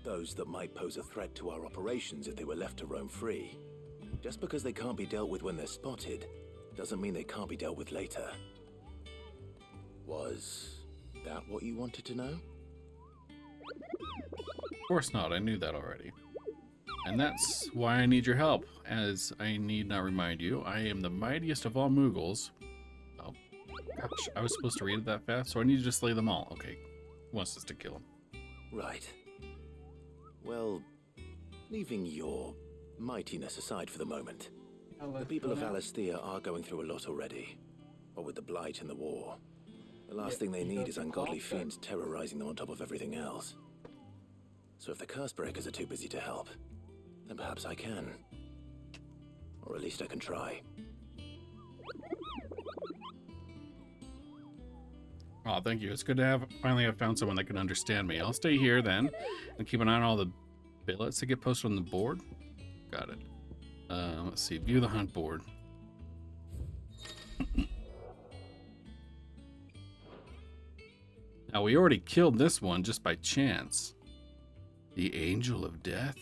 Speaker 2: Those that might pose a threat to our operations if they were left to roam free. Just because they can't be dealt with when they're spotted, doesn't mean they can't be dealt with later. Was that what you wanted to know?
Speaker 1: Of course not. I knew that already. And that's why I need your help. As I need not remind you, I am the mightiest of all Mughals. Oh, gosh, I was supposed to read it that fast, so I need to just slay them all. Okay, who wants us to kill them?
Speaker 2: Right. Well, leaving your mightiness aside for the moment, the people of Alastia are going through a lot already. What with the Blight and the war. The last thing they need is ungodly fiends terrorizing them on top of everything else. So if the Cursebreakers are too busy to help, then perhaps I can. Or at least I can try.
Speaker 1: Oh, thank you. It's good to finally have found someone that can understand me. I'll stay here then and keep an eye on all the billets that get posted on the board. Got it. Let's see. View the hunt board. Now, we already killed this one just by chance. The Angel of Death.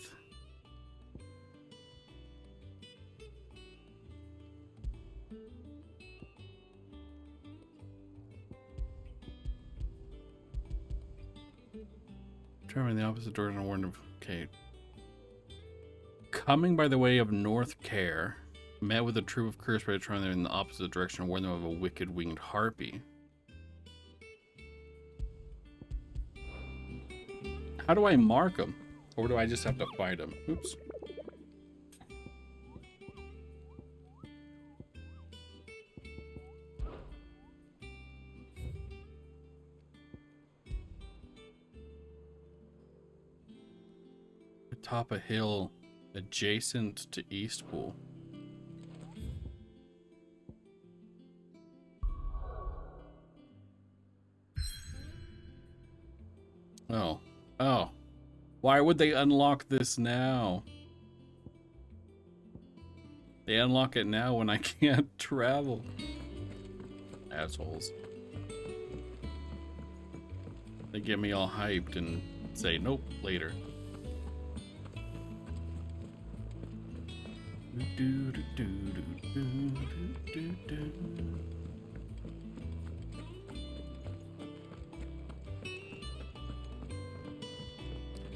Speaker 1: Traveling the opposite direction of warning of... Okay. Coming by the way of North Care, met with a troop of Cursebreakers traveling in the opposite direction and warned them of a wicked winged harpy. How do I mark them? Or do I just have to fight them? Oops. Atop a hill adjacent to Eastpool. Oh. Oh. Why would they unlock this now? They unlock it now when I can't travel. Assholes. They get me all hyped and say, nope, later.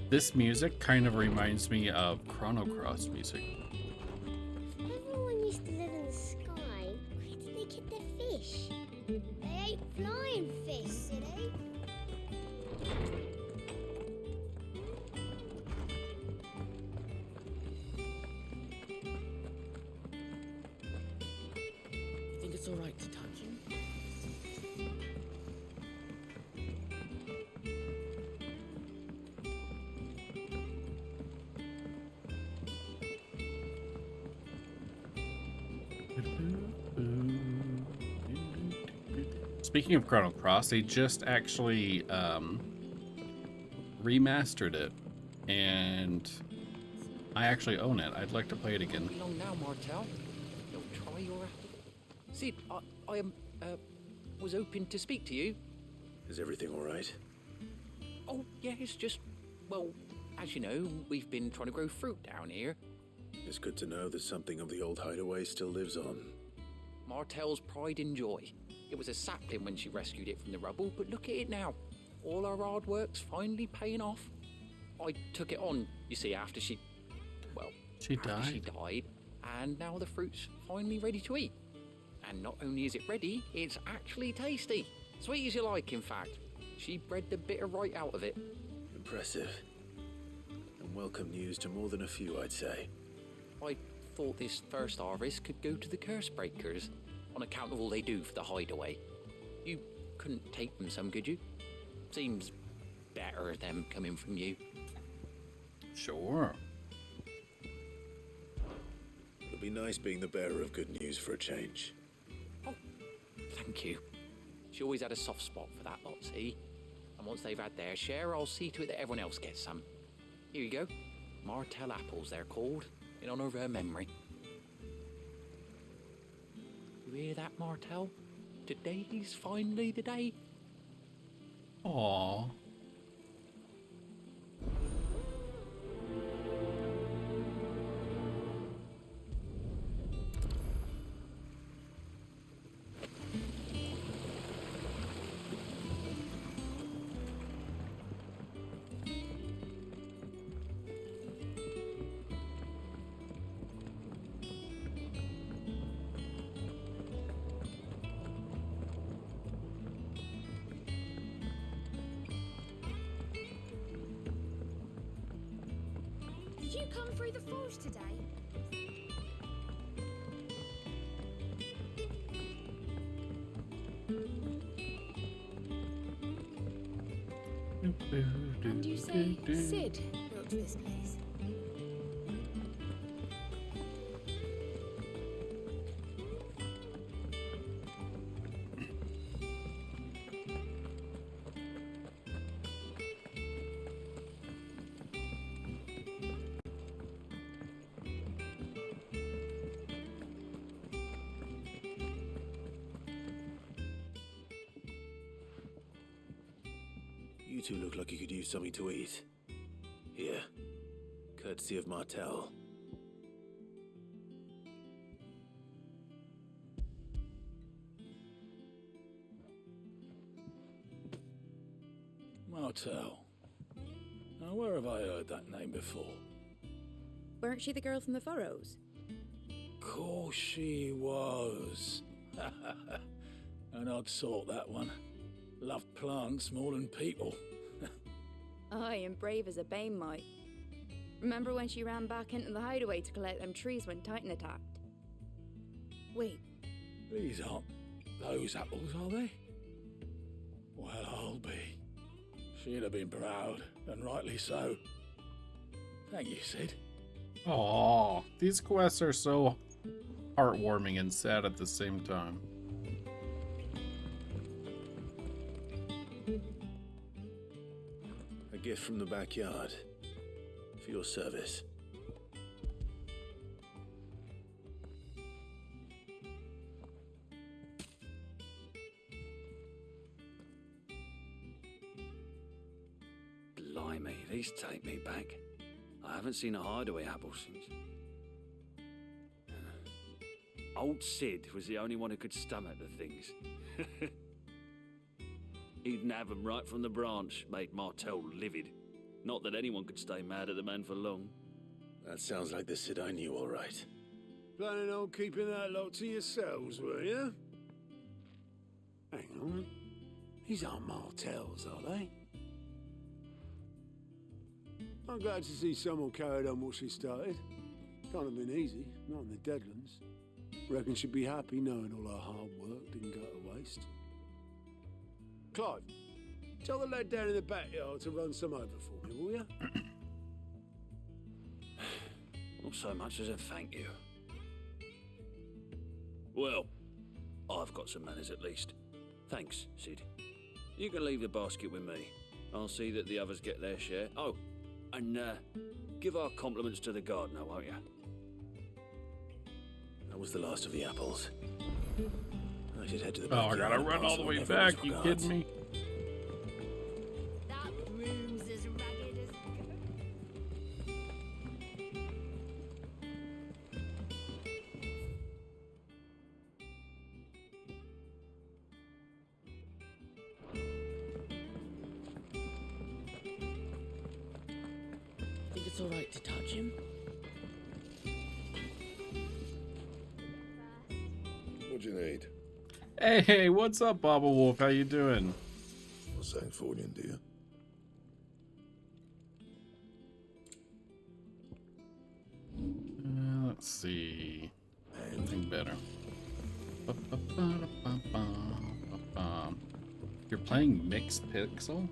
Speaker 1: This music kind of reminds me of Chrono Cross music.
Speaker 12: Everyone used to live in the sky. Where did they get their fish? They ate flying fish, silly.
Speaker 13: Think it's all right to touch him?
Speaker 1: Speaking of Chrono Cross, they just actually remastered it, and I actually own it. I'd like to play it again.
Speaker 13: Come along now, Martel. Don't try your... Sid, I was hoping to speak to you.
Speaker 2: Is everything all right?
Speaker 13: Oh, yeah, it's just... Well, as you know, we've been trying to grow fruit down here.
Speaker 2: It's good to know that something of the old hideaway still lives on.
Speaker 13: Martel's pride and joy. It was a sapling when she rescued it from the rubble, but look at it now. All our hard work's finally paying off. I took it on, you see, after she... Well,
Speaker 1: she
Speaker 13: died, and now the fruit's finally ready to eat. And not only is it ready, it's actually tasty. Sweet as you like, in fact. She bred the bitter right out of it.
Speaker 2: Impressive. And welcome news to more than a few, I'd say.
Speaker 13: I thought this first harvest could go to the Cursebreakers, on account of all they do for the hideaway. You couldn't take them some, could you? Seems better them coming from you.
Speaker 1: Sure.
Speaker 2: It'll be nice being the bearer of good news for a change.
Speaker 13: Oh, thank you. She always had a soft spot for that lot, see? And once they've had their share, I'll see to it that everyone else gets some. Here you go. Martel apples, they're called, in honor of her memory. You hear that, Martel? Today's finally the day.
Speaker 1: Aww.
Speaker 12: come through the forge today? And you say Sid built this place?
Speaker 2: You two look like you could use something to eat. Here, courtesy of Martel.
Speaker 3: Martel. Now, where have I heard that name before?
Speaker 14: Weren't she the girl from the Furrows?
Speaker 3: Course she was. An odd sort, that one. Loved plants more than people.
Speaker 14: Aye, and brave as a bane might. Remember when she ran back into the hideaway to collect them trees when Titan attacked? Wait.
Speaker 3: These aren't those apples, are they? Well, I'll be. She'd have been proud, and rightly so. Thank you, Sid.
Speaker 1: Aww, these quests are so heartwarming and sad at the same time.
Speaker 2: A gift from the backyard. For your service.
Speaker 15: Blimey, these take me back. I haven't seen a hideaway apple since. Old Sid was the only one who could stomach the things. He'd nab 'em right from the branch, made Martel livid. Not that anyone could stay mad at the man for long.
Speaker 2: That sounds like the Sid I knew, all right.
Speaker 3: Planning on keeping that lot to yourselves, were you? Hang on. These aren't Martels, are they? I'm glad to see someone carried on what she started. Can't have been easy, not in the Deadlands. Reckon she'd be happy knowing all her hard work didn't go to waste. Clive, tell the lad down in the backyard to run some over for me, will you?
Speaker 15: Not so much as a thank you. Well, I've got some manners at least. Thanks, Sid. You can leave the basket with me. I'll see that the others get their share. Oh, and give our compliments to the gardener, won't you?
Speaker 2: That was the last of the apples. I should head to the
Speaker 1: Oh, I
Speaker 2: backyard
Speaker 1: gotta
Speaker 2: and
Speaker 1: run
Speaker 2: pass
Speaker 1: all the
Speaker 2: on
Speaker 1: way
Speaker 2: everyone's
Speaker 1: back. You
Speaker 2: regards.
Speaker 1: kidding me?
Speaker 12: That room's as ragged as
Speaker 16: Think it's alright to touch him?
Speaker 17: What do you need?
Speaker 1: Hey, what's up, Baba Wolf? How you doing?
Speaker 17: What's that for you, dear?
Speaker 1: Let's see. Anything better? You're playing Mixed Pixel?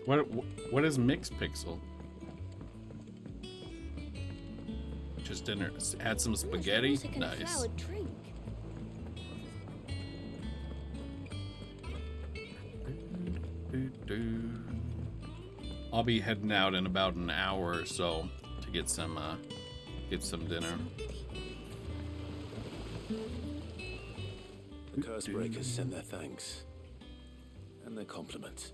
Speaker 1: What is Mixed Pixel? Just dinner. Add some spaghetti. Nice. I'll be heading out in about an hour or so to get some dinner.
Speaker 2: The curse breakers sent their thanks. And their compliments.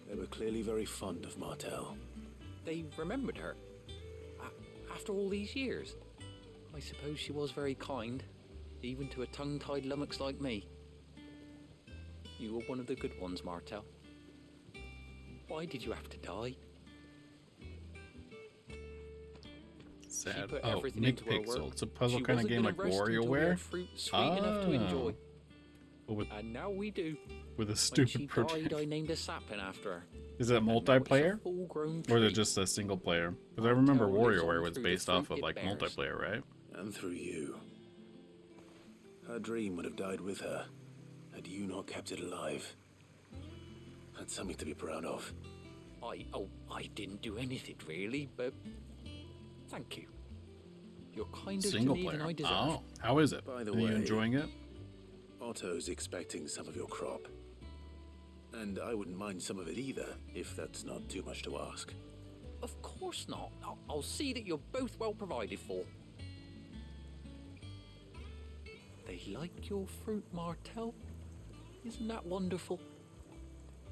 Speaker 2: They were clearly very fond of Martel.
Speaker 13: They remembered her. After all these years. I suppose she was very kind, even to a tongue-tied lummox like me. You were one of the good ones, Martel. Why did you have to die?
Speaker 1: Sad.
Speaker 13: She put
Speaker 1: Oh,
Speaker 13: everything
Speaker 1: Mixed
Speaker 13: into her
Speaker 1: Pixel.
Speaker 13: work.
Speaker 1: It's a puzzle
Speaker 13: She
Speaker 1: kind of
Speaker 13: wasn't
Speaker 1: game
Speaker 13: gonna
Speaker 1: like
Speaker 13: rest until we
Speaker 1: WarioWare.
Speaker 13: had fruit sweet enough to enjoy. And now we do.
Speaker 1: With a
Speaker 13: When
Speaker 1: stupid
Speaker 13: she
Speaker 1: project.
Speaker 13: died, I named a sapling after her.
Speaker 1: Is it
Speaker 13: And now it's a
Speaker 1: multiplayer?
Speaker 13: full-grown
Speaker 1: Or is it
Speaker 13: tree.
Speaker 1: just a single player? Because I remember
Speaker 13: Martell lives
Speaker 1: WarioWare
Speaker 13: on
Speaker 1: was
Speaker 13: through the
Speaker 1: based off
Speaker 13: fruit
Speaker 1: of
Speaker 13: it
Speaker 1: like
Speaker 13: bears.
Speaker 1: multiplayer, right?
Speaker 2: And through you. Her dream would have died with her, had you not kept it alive. That's something to be proud of.
Speaker 13: I didn't do anything really, but thank you. You're kinder
Speaker 1: Single
Speaker 13: to me
Speaker 1: player.
Speaker 13: than I deserve.
Speaker 1: Oh, how is it?
Speaker 2: By the
Speaker 1: Are you
Speaker 2: way,
Speaker 1: enjoying it?
Speaker 2: Otto's expecting some of your crop. And I wouldn't mind some of it either, if that's not too much to ask.
Speaker 13: Of course not. I'll see that you're both well provided for. They like your fruit, Martell. Isn't that wonderful?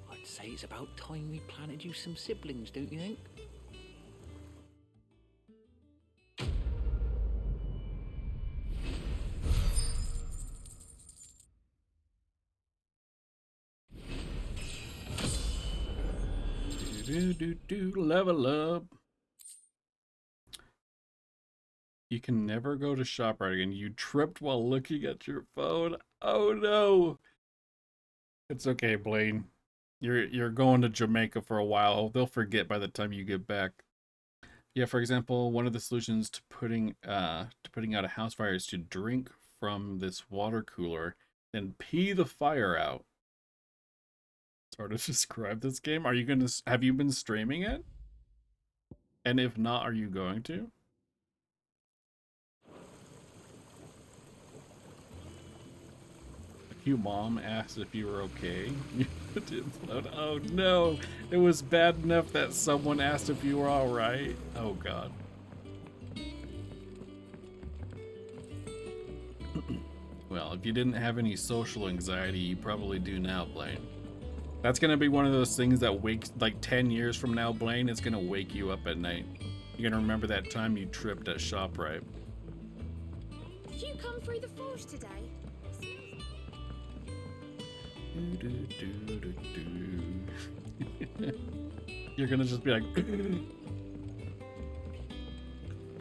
Speaker 13: I'd say it's about time we planted you some siblings, don't you think?
Speaker 1: Level up. You can never go to ShopRite again. You tripped while looking at your phone. Oh no. It's okay, Blaine. You're going to Jamaica for a while. They'll forget by the time you get back. Yeah, for example, one of the solutions to putting out a house fire is to drink from this water cooler, then pee the fire out. It's hard to describe this game. Have you been streaming it? And if not, are you going to? Your mom asked if you were okay. Oh no, it was bad enough that someone asked if you were alright. Oh god. Well, if you didn't have any social anxiety, you probably do now, Blaine. That's gonna be one of those things that wakes, like 10 years from now, Blaine, it's gonna wake you up at night. You're gonna remember that time you tripped at ShopRite.
Speaker 12: Did you come through the forge today?
Speaker 1: You're gonna just be like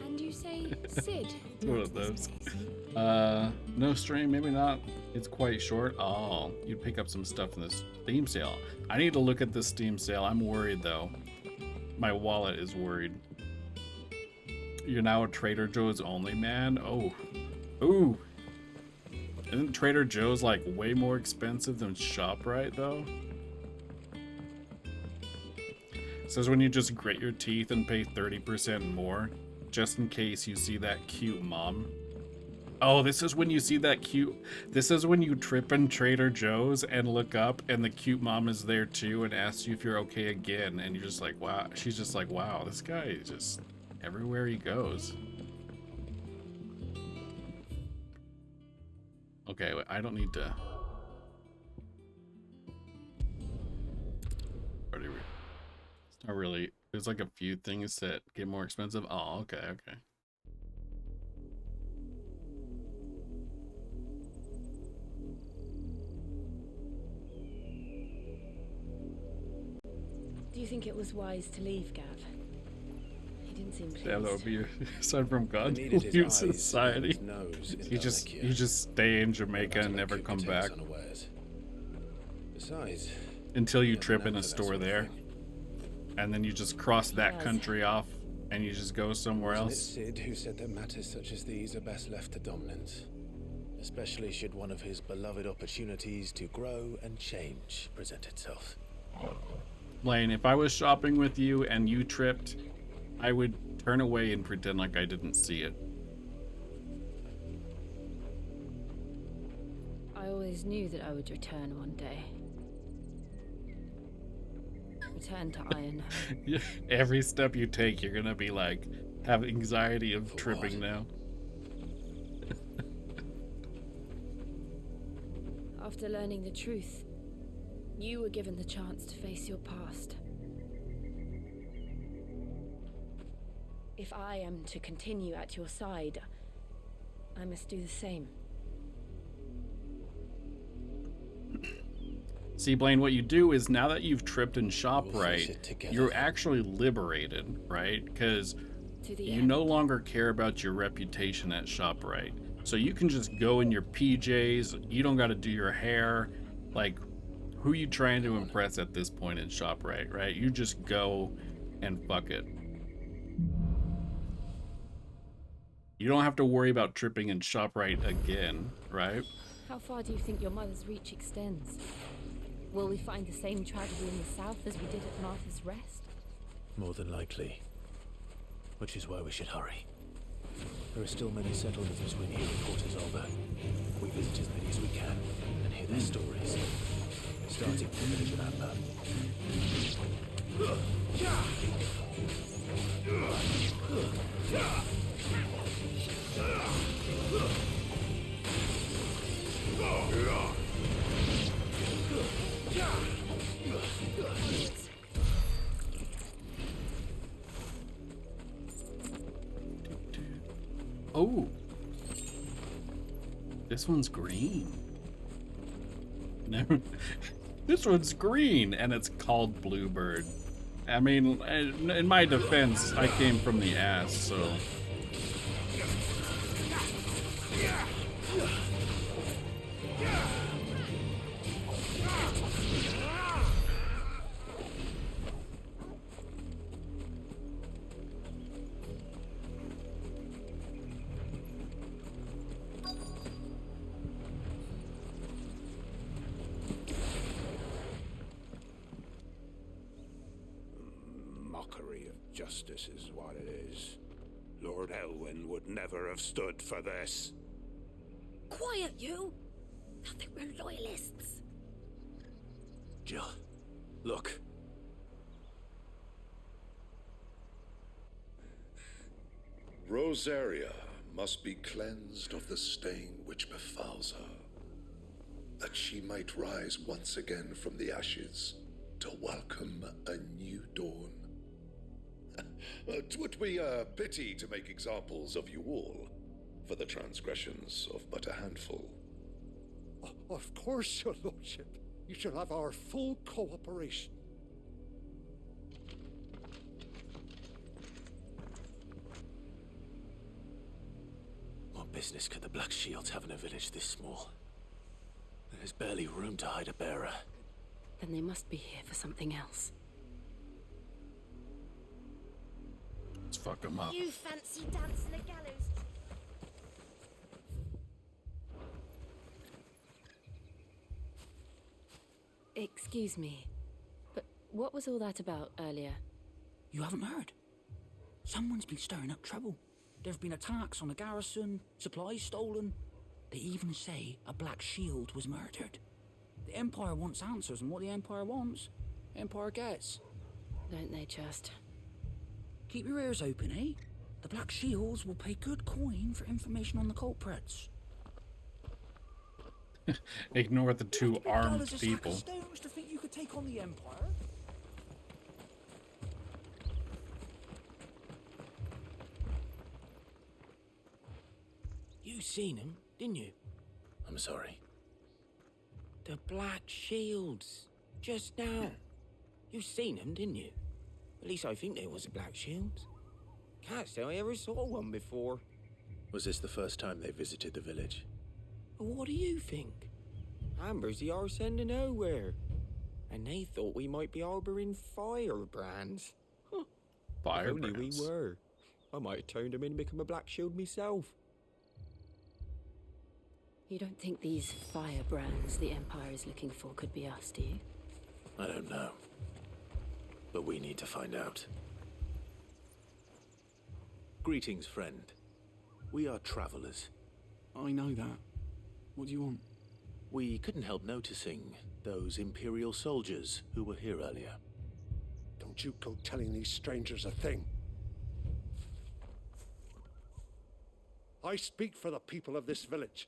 Speaker 12: And you say Sid?
Speaker 1: It's one of those. No stream, maybe not. It's quite short. Oh, you'd pick up some stuff in this Steam sale. I need to look at this Steam sale. I'm worried though. My wallet is worried. You're now a Trader Joe's only man? Oh. Ooh. Isn't Trader Joe's like way more expensive than ShopRite though? It says when you just grit your teeth and pay 30% more, just in case you see that cute mom. Oh, this is when you see that cute... This is when you trip in Trader Joe's and look up and the cute mom is there too and asks you if you're okay again. And you're just like, wow. She's just like, wow, this guy is just everywhere he goes. Okay, I don't need to... It's not really... There's like a few things that get more expensive. Oh, okay, okay.
Speaker 16: Do you think it was wise to leave, Gav? He didn't seem pleased.
Speaker 1: Yeah, that would be a sign from God.
Speaker 2: needed his
Speaker 1: Leave
Speaker 2: eyes
Speaker 1: society.
Speaker 2: and his nose in
Speaker 1: You just stay in Jamaica and never come back
Speaker 2: Besides,
Speaker 1: until you trip in a store there, and then you just cross that country off and you just go somewhere
Speaker 2: wasn't
Speaker 1: else.
Speaker 2: it Sid who said that matters such as these are best left to dominance, especially should one of his beloved opportunities to grow and change present itself.
Speaker 1: Lane, if I was shopping with you and you tripped, I would turn away and pretend like I didn't see it.
Speaker 16: I always knew that I would return one day. Return to Iron.
Speaker 1: Yeah, every step you take, you're gonna be like, have anxiety of tripping now.
Speaker 16: After learning the truth, you were given the chance to face your past. If I am to continue at your side, I must do the same.
Speaker 1: See, Blaine, what you do is now that you've tripped in ShopRite, you're actually liberated, right? Because you no longer care about your reputation at ShopRite. So you can just go in your PJs. You don't got to do your hair. Like, who you trying to impress at this point in ShopRite, right? You just go and fuck it. You don't have to worry about tripping in ShopRite again, right?
Speaker 16: How far do you think your mother's reach extends? Will we find the same tragedy in the south as we did at Martha's Rest?
Speaker 2: More than likely. Which is why we should hurry. There are still many settlers between here and Porter's Alba. We visit as many as we can and hear their stories. Starting with the village of Amber.
Speaker 1: Oh, this one's green. No, this one's green, and it's called Bluebird. I mean, in my defense, I came from the ass, so.
Speaker 3: Mockery of justice is what it is. Lord Elwyn would never have stood for this.
Speaker 6: Quiet, you! Thought they were loyalists.
Speaker 2: Jill, look.
Speaker 17: Rosaria must be cleansed of the stain which befouls her, that she might rise once again from the ashes to welcome a new dawn. 'Twould be a pity to make examples of you all, for the transgressions of but a handful.
Speaker 3: Of course, your lordship. You shall have our full cooperation.
Speaker 2: What business could the Black Shields have in a village this small? There's barely room to hide a bearer.
Speaker 16: Then they must be here for something else.
Speaker 1: Let's fuck them up.
Speaker 12: You fancy dancing a gallows?
Speaker 16: Excuse me, but what was all that about earlier?
Speaker 18: You haven't heard? Someone's been stirring up trouble. There have been attacks on the garrison, supplies stolen. They even say a Black Shield was murdered. The Empire wants answers, and what the Empire wants, Empire gets.
Speaker 16: Don't they just?
Speaker 18: Keep your ears open, eh? The Black Shields will pay good coin for information on the culprits.
Speaker 1: Ignore the two armed
Speaker 18: $50 a sack
Speaker 1: people.
Speaker 18: of stones to think you could take on the Empire? You seen him, didn't you?
Speaker 2: I'm sorry.
Speaker 18: The Black Shields. Just now. You seen them, didn't you? At least I think there was a Black Shields. Can't say I ever saw one before.
Speaker 2: Was this the first time they visited the village?
Speaker 18: What do you think? Amber's the arse end of nowhere. And they thought we might be harboring firebrands. Huh. If only we
Speaker 1: Firebrands.
Speaker 18: were. I might have turned them in and become a Black Shield myself.
Speaker 16: You don't think these firebrands the Empire is looking for could be us, do you?
Speaker 2: I don't know. But we need to find out. Greetings, friend. We are travelers.
Speaker 18: I know that. What do you want?
Speaker 2: We couldn't help noticing those Imperial soldiers who were here earlier.
Speaker 3: Don't you go telling these strangers a thing. I speak for the people of this village,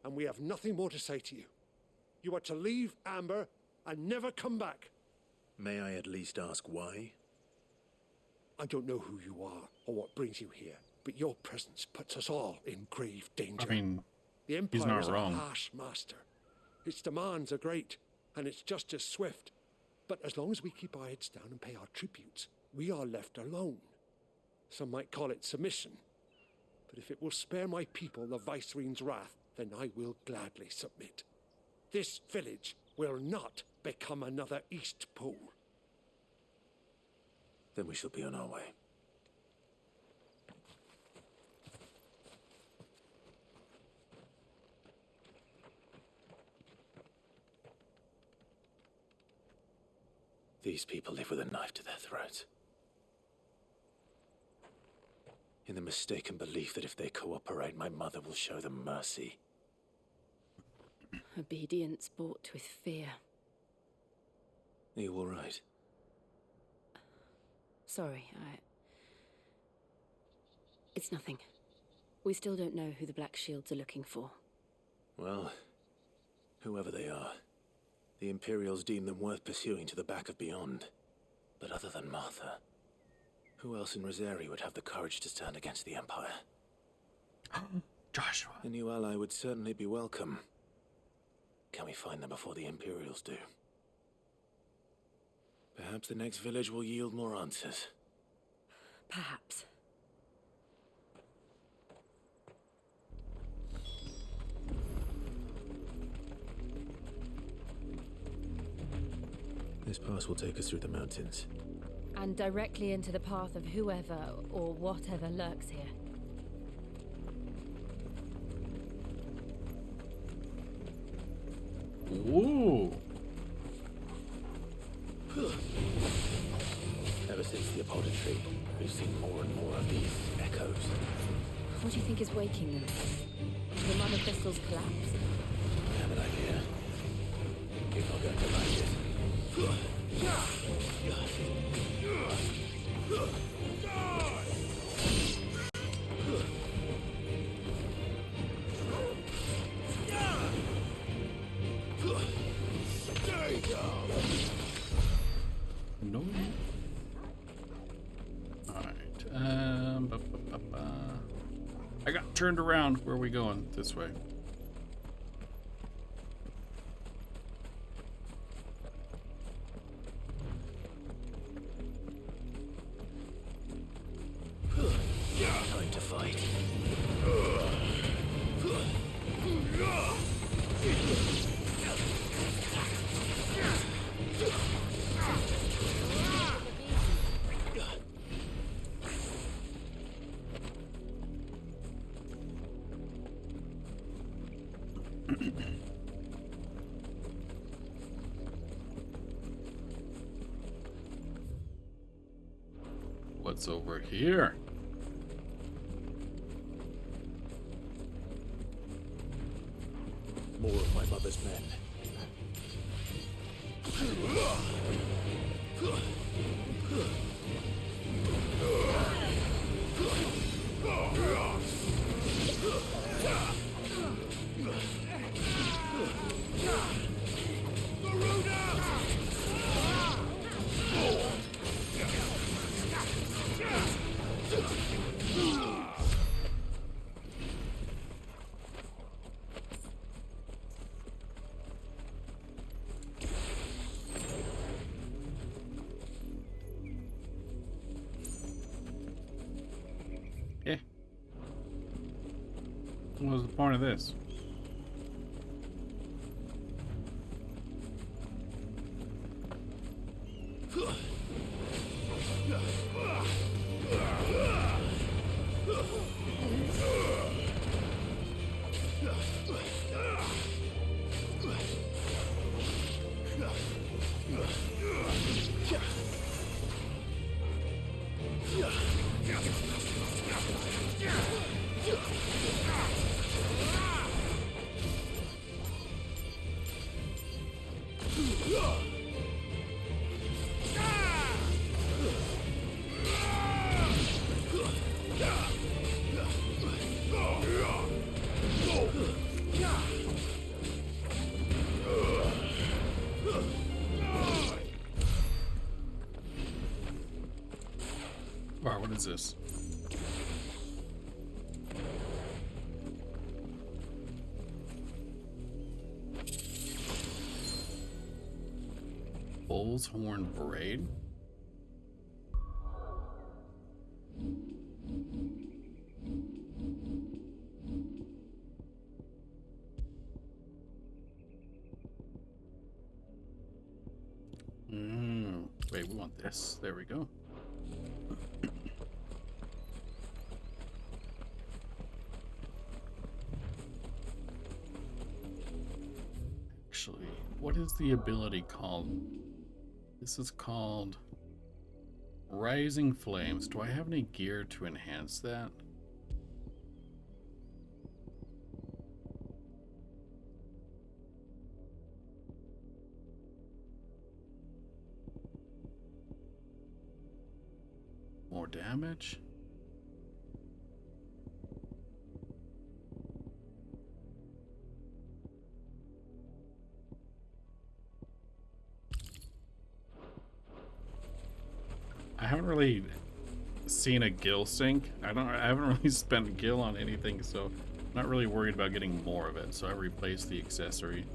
Speaker 3: and we have nothing more to say to you. You are to leave Amber and never come back.
Speaker 2: May I at least ask why?
Speaker 3: I don't know who you are or what brings you here, but your presence puts us all in grave danger.
Speaker 1: I mean,
Speaker 3: the
Speaker 1: he's
Speaker 3: Empire
Speaker 1: not
Speaker 3: is
Speaker 1: wrong.
Speaker 3: a harsh master. Its demands are great, and its justice swift. But as long as we keep our heads down and pay our tributes, we are left alone. Some might call it submission. But if it will spare my people the Viceroy's wrath, then I will gladly submit. This village will not become another Eastpool.
Speaker 2: Then we shall be on our way. These people live with a knife to their throats. In the mistaken belief that if they cooperate, my mother will show them mercy.
Speaker 16: Obedience bought with fear.
Speaker 2: Are you all right?
Speaker 16: Sorry, It's nothing. We still don't know who the Black Shields are looking for.
Speaker 2: Well, whoever they are, the Imperials deem them worth pursuing to the back of beyond. But other than Martha, who else in Rosari would have the courage to stand against the Empire?
Speaker 1: Joshua.
Speaker 2: A new ally would certainly be welcome. Can we find them before the Imperials do? Perhaps the next village will yield more answers.
Speaker 16: Perhaps.
Speaker 2: This pass will take us through the mountains.
Speaker 16: And directly into the path of whoever or whatever lurks here.
Speaker 1: Ooh.
Speaker 2: Ever since the Apollo tree, we've seen more and more of these echoes.
Speaker 16: What do you think is waking them? The mother crystals collapse?
Speaker 2: I have an idea. People are going to like it.
Speaker 1: No. Alright. I got turned around. Where are we going? This way.
Speaker 2: Time to fight.
Speaker 1: What's over here?
Speaker 2: More of my mother's men.
Speaker 1: What was the point of this? Wow, what is this? Bull's horn braid? Wait, we want this. There we go. Actually, what is the ability called? This is called Rising Flames. Do I have any gear to enhance that? More damage? I haven't really seen a gill sink. I haven't really spent gill on anything, so I'm not really worried about getting more of it. So I replaced the accessory.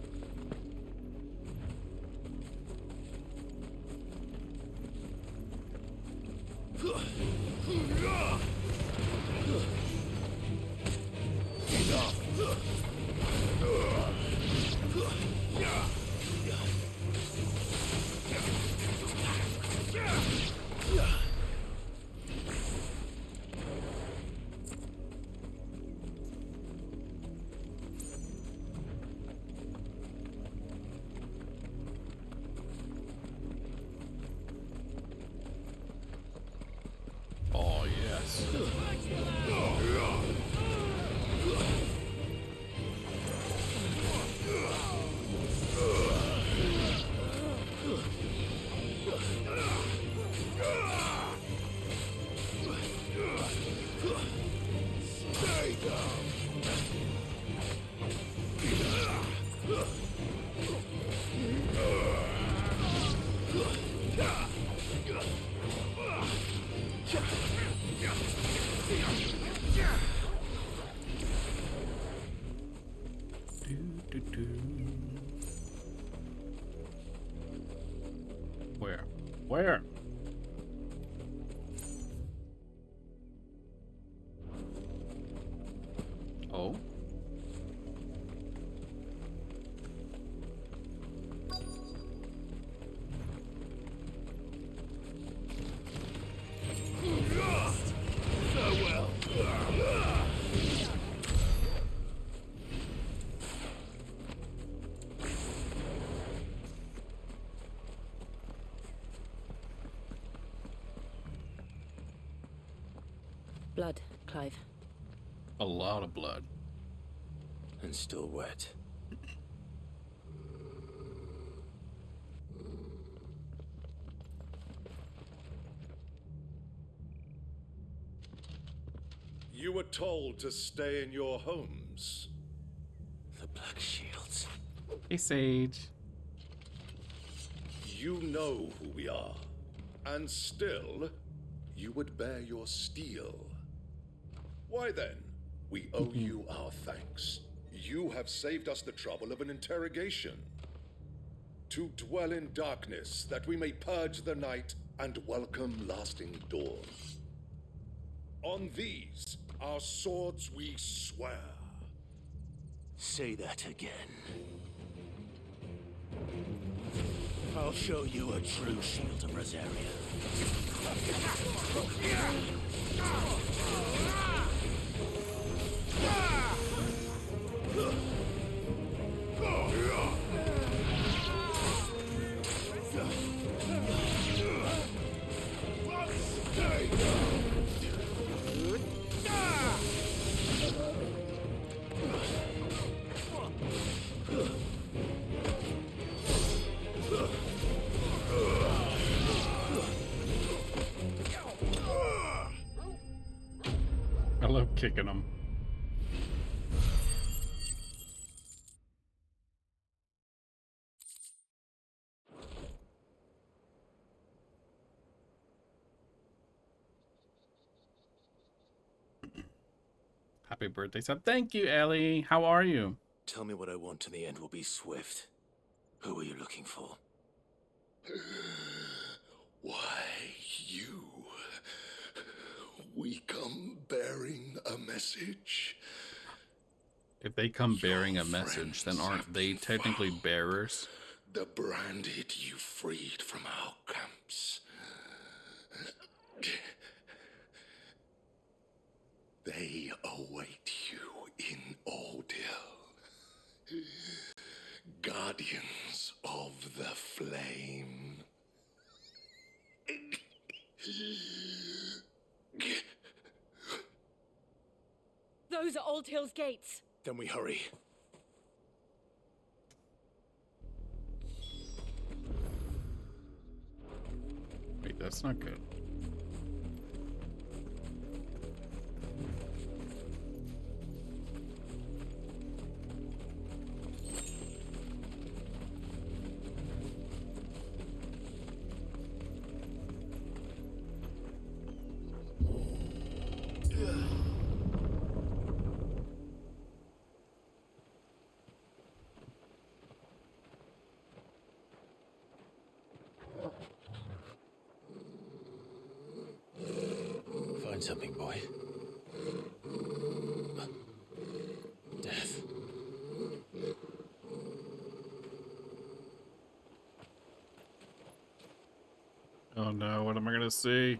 Speaker 1: Oh, yes. Where? Oh.
Speaker 3: Farewell.
Speaker 16: Blood, Clive.
Speaker 1: A lot of blood.
Speaker 2: And still wet.
Speaker 17: You were told to stay in your homes.
Speaker 2: The Black Shields.
Speaker 1: Hey, Sage.
Speaker 17: You know who we are. And still, you would bear your steel. Why then, we owe you our thanks. You have saved us the trouble of an interrogation. To dwell in darkness, that we may purge the night and welcome lasting dawn. On these, our swords we swear.
Speaker 3: Say that again. I'll show you a true shield of Rosaria.
Speaker 1: I love kicking them. Happy birthday, sub. Thank you, Ellie. How are you?
Speaker 2: Tell me what I want and the end will be swift. Who are you looking for?
Speaker 17: Why, you. We come bearing a message.
Speaker 1: If they come bearing a message, then aren't they technically bearers?
Speaker 17: The branded you freed from our camps. They await you in Ordil. Guardians of the Flame.
Speaker 6: Those are Old Hill's gates.
Speaker 2: Then we hurry.
Speaker 1: Wait, that's not good.
Speaker 2: Find something, boy. Death.
Speaker 1: Oh no, what am I gonna see?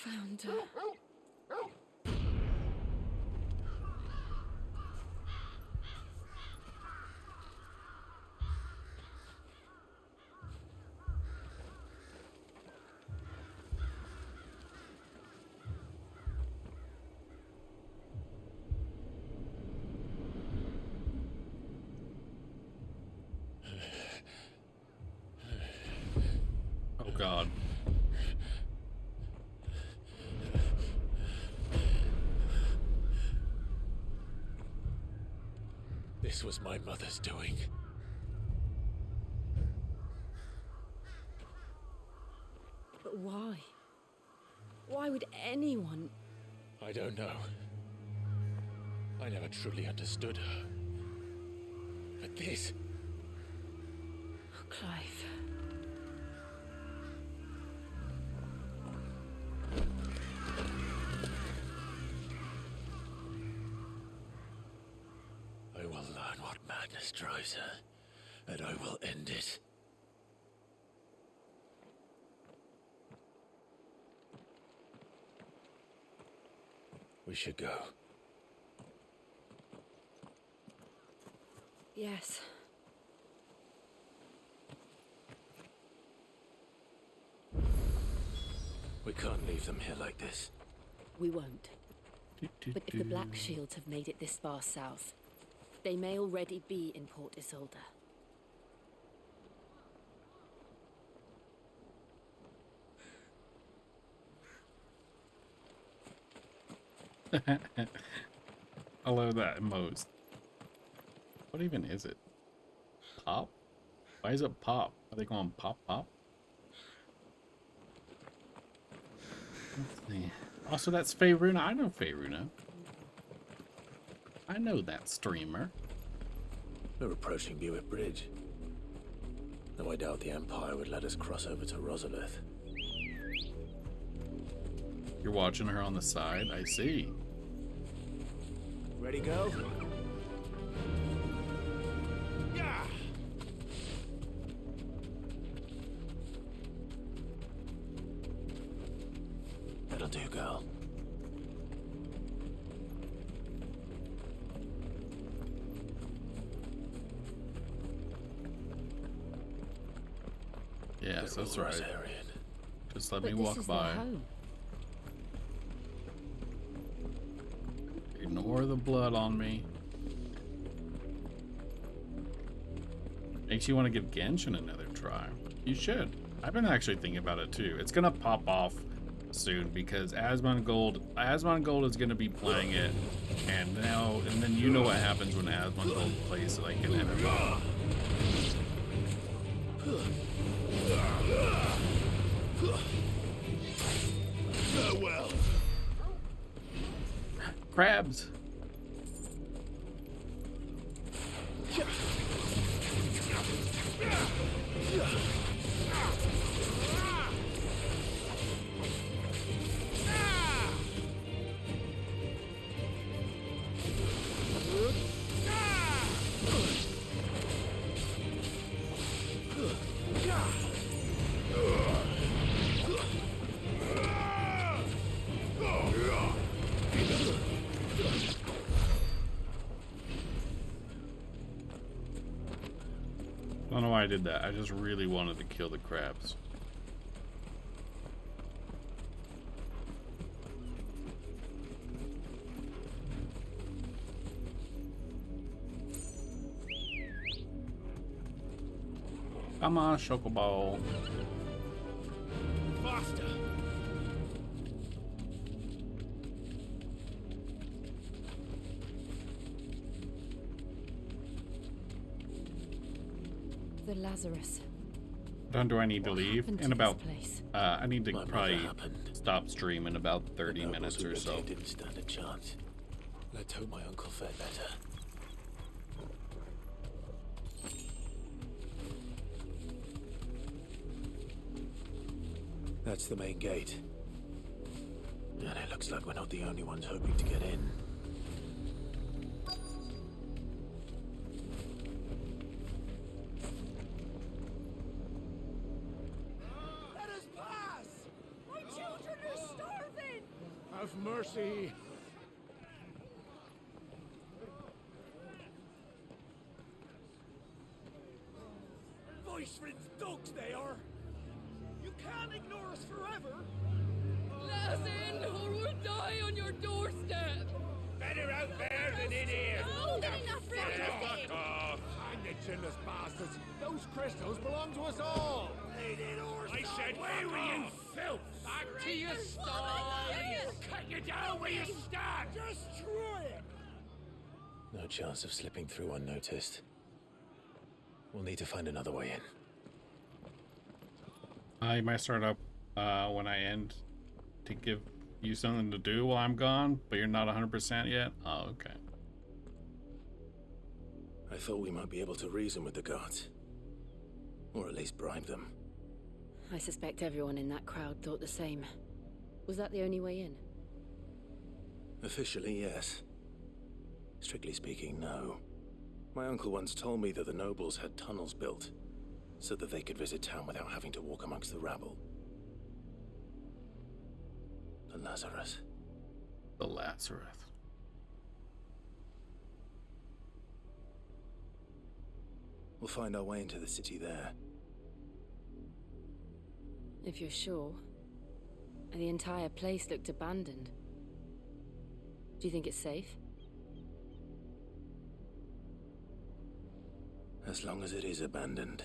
Speaker 6: Found her.
Speaker 1: Oh god.
Speaker 2: This was my mother's doing.
Speaker 6: But why? Why would anyone?
Speaker 2: I don't know. I never truly understood her. But this...
Speaker 6: Oh, Clive.
Speaker 2: I will learn what madness drives her, and I will end it. We should go.
Speaker 6: Yes.
Speaker 2: We can't leave them here like this.
Speaker 6: We won't. But if the Black Shields have made it this far south, they may already be in Port Isolde.
Speaker 1: I love that most. What even is it? Pop? Why is it pop? Are they going pop pop? Let's see. Also, that's Faeruna. I know Faeruna. I know that streamer.
Speaker 2: We're approaching Buick Bridge. Though I doubt the Empire would let us cross over to Rosalith.
Speaker 1: You're watching her on the side? I see.
Speaker 2: Ready, go?
Speaker 3: Yeah!
Speaker 2: That'll do, girl.
Speaker 1: Yes, that's right. Just let me
Speaker 6: But
Speaker 1: walk
Speaker 6: this is
Speaker 1: by.
Speaker 6: their home.
Speaker 1: Ignore the blood on me. Makes you want to give Genshin another try. You should. I've been actually thinking about it too. It's gonna pop off soon because Asmongold is gonna be playing it, and then you know what happens when Asmongold plays like an MMO.
Speaker 3: Farewell.
Speaker 1: Crabs. don't know why I did that. I just really wanted to kill the crabs. Come on, Chocobo.
Speaker 5: Faster!
Speaker 16: The Lazarus.
Speaker 1: Do I need to leave?
Speaker 16: happened
Speaker 1: In
Speaker 16: to this
Speaker 1: about,
Speaker 16: place?
Speaker 1: I need to
Speaker 2: What
Speaker 1: probably
Speaker 2: happened?
Speaker 1: stop stream in about 30
Speaker 2: The
Speaker 1: minutes
Speaker 2: nobles
Speaker 1: or
Speaker 2: who
Speaker 1: so.
Speaker 2: lived here didn't stand a chance. Let's hope my uncle fared better. That's the main gate. And it looks like we're not the only ones hoping to get in.
Speaker 3: Let us pass! My children are starving! Have mercy! Voice-ridden dogs they are! You can't ignore us forever!
Speaker 6: Let us in, or we'll die on your doorstep!
Speaker 5: Better out there than in here!
Speaker 12: Oh, good enough for
Speaker 5: Fuck off!
Speaker 3: Hang the chinless bastards! Those crystals belong to us all!
Speaker 5: I said, where were you, filth? Back to your stall! Cut you down where you stand!
Speaker 3: Just try it!
Speaker 2: No chance of slipping through unnoticed. We'll need to find another way in.
Speaker 1: I might start up when I end to give you something to do while I'm gone, but you're not 100% yet? Oh, okay.
Speaker 2: I thought we might be able to reason with the guards. Or at least bribe them.
Speaker 16: I suspect everyone in that crowd thought the same. Was that the only way in?
Speaker 2: Officially, yes. Strictly speaking, no. My uncle once told me that the nobles had tunnels built, so that they could visit town without having to walk amongst the rabble. The Lazarus.
Speaker 1: The Lazarus.
Speaker 2: We'll find our way into the city there.
Speaker 16: If you're sure. The entire place looked abandoned. Do you think it's safe?
Speaker 2: As long as it is abandoned.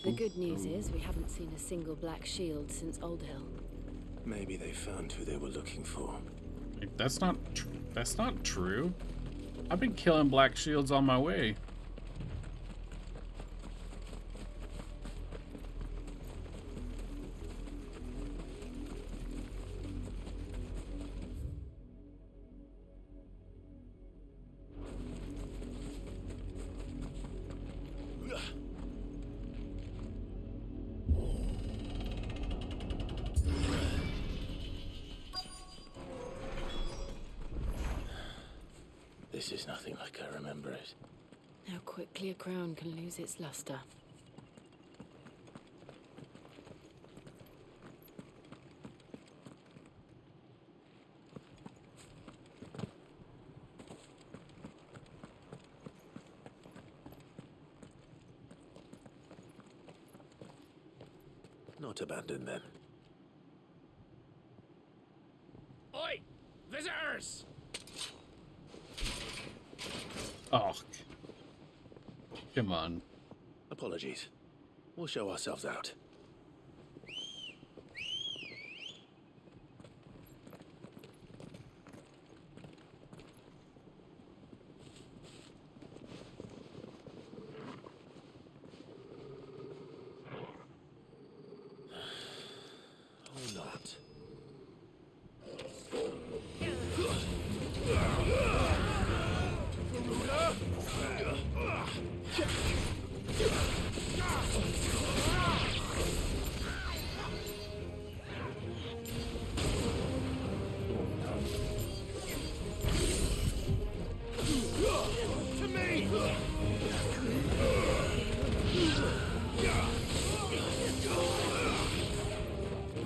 Speaker 16: The good news is we haven't seen a single black shield since Old Hill.
Speaker 2: Maybe they found who they were looking for.
Speaker 1: That's not true. I've been killing black shields on my way.
Speaker 2: This is nothing like I remember it.
Speaker 16: How quickly a crown can lose its luster.
Speaker 2: Not abandoned then.
Speaker 5: Oi! Visitors!
Speaker 1: Oh. Come on.
Speaker 2: Apologies. We'll show ourselves out. Or not.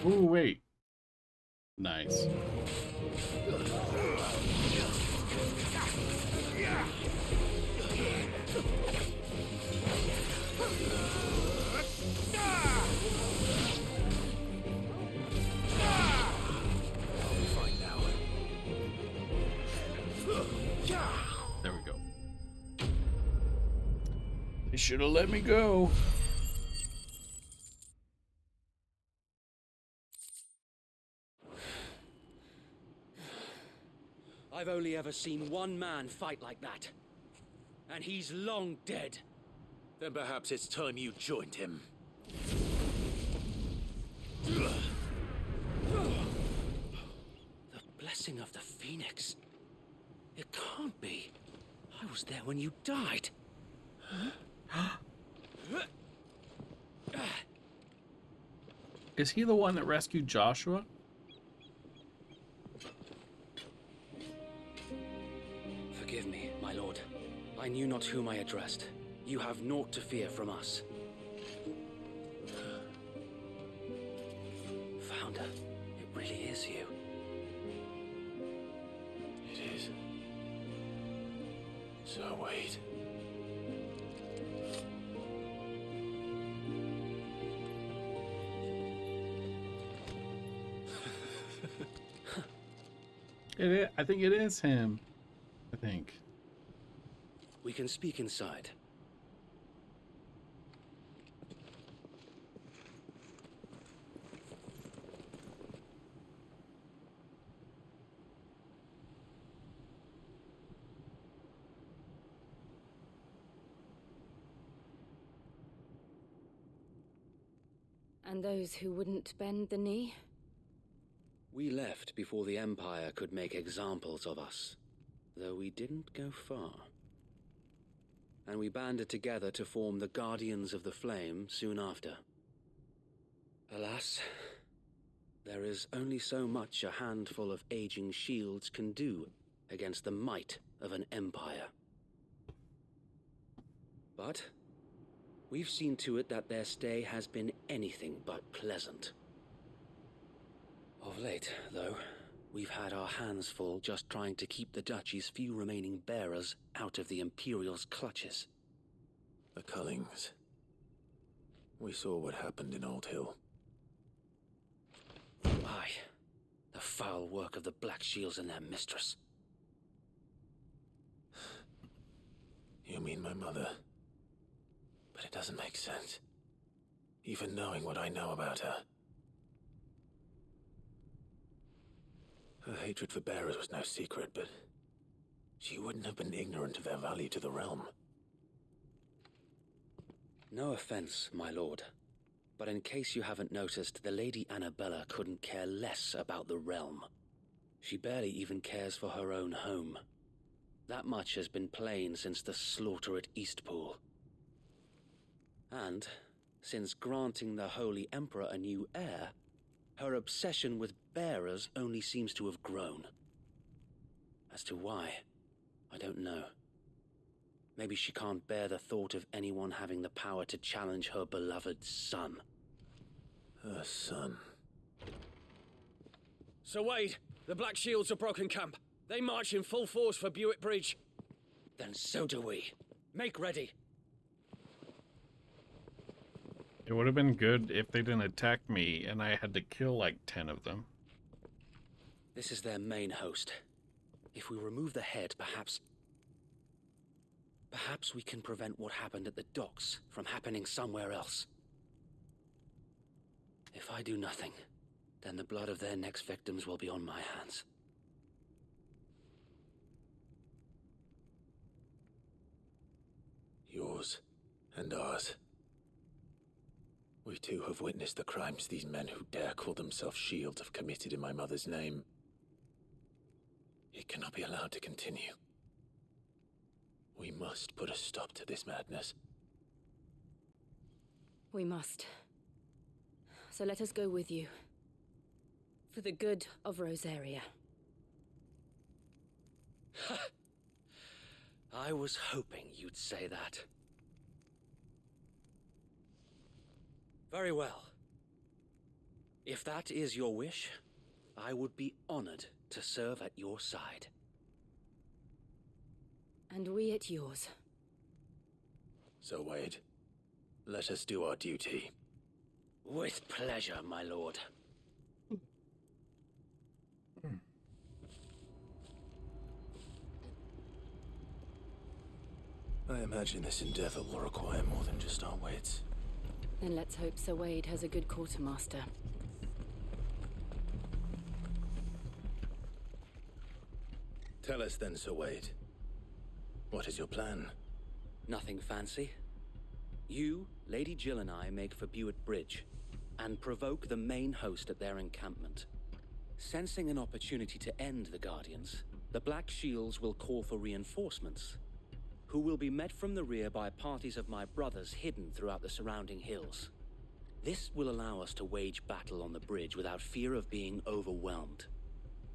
Speaker 1: Ooh, wait. Nice.
Speaker 15: I'll be fine now.
Speaker 1: There we go. They should have let me go.
Speaker 15: I've only ever seen one man fight like that. And he's long dead.
Speaker 2: Then perhaps it's time you joined him.
Speaker 15: The blessing of the Phoenix. It can't be. I was there when you died.
Speaker 1: Is he the one that rescued Joshua?
Speaker 15: Forgive me, my lord. I knew not whom I addressed. You have naught to fear from us. Founder, it really is you.
Speaker 2: It is. So wait.
Speaker 1: I think it is him. I think.
Speaker 15: We can speak inside.
Speaker 16: And those who wouldn't bend the knee?
Speaker 15: We left before the Empire could make examples of us, though we didn't go far. And we banded together to form the Guardians of the Flame soon after. Alas, there is only so much a handful of aging shields can do against the might of an empire. But we've seen to it that their stay has been anything but pleasant. Of late, though, we've had our hands full just trying to keep the Duchy's few remaining bearers out of the Imperial's clutches.
Speaker 2: The Cullings. We saw what happened in Old Hill.
Speaker 15: Aye, the foul work of the Black Shields and their mistress.
Speaker 2: You mean my mother? But it doesn't make sense. Even knowing what I know about her. Her hatred for bearers was no secret, but she wouldn't have been ignorant of their value to the realm.
Speaker 15: No offense, my lord, but in case you haven't noticed, the Lady Annabella couldn't care less about the realm. She barely even cares for her own home. That much has been plain since the slaughter at Eastpool. And, since granting the Holy Emperor a new heir, her obsession with bearers only seems to have grown. As to why, I don't know. Maybe she can't bear the thought of anyone having the power to challenge her beloved son.
Speaker 2: Her son.
Speaker 15: Sir Wade, the Black Shields have broken camp. They march in full force for Buick Bridge. Then so do we. Make ready.
Speaker 1: It would have been good if they didn't attack me and I had to kill like 10 of them.
Speaker 15: This is their main host. If we remove the head, perhaps we can prevent what happened at the docks from happening somewhere else. If I do nothing, then the blood of their next victims will be on my hands.
Speaker 2: Yours and ours. We too have witnessed the crimes these men who dare call themselves shields have committed in my mother's name. It cannot be allowed to continue. We must put a stop to this madness.
Speaker 16: We must. So let us go with you. For the good of Rosaria.
Speaker 15: I was hoping you'd say that. Very well. If that is your wish,
Speaker 19: I would be honored to serve at your side.
Speaker 16: And we at yours.
Speaker 2: So, Wade, let us do our duty.
Speaker 19: With pleasure, my lord.
Speaker 2: I imagine this endeavor will require more than just our wits.
Speaker 16: Then let's hope Sir Wade has a good quartermaster.
Speaker 2: Tell us then, Sir Wade. What is your plan?
Speaker 19: Nothing fancy. You, Lady Jill and I make for Buett Bridge, and provoke the main host at their encampment. Sensing an opportunity to end the Guardians, the Black Shields will call for reinforcements, who will be met from the rear by parties of my brothers hidden throughout the surrounding hills. This will allow us to wage battle on the bridge without fear of being overwhelmed.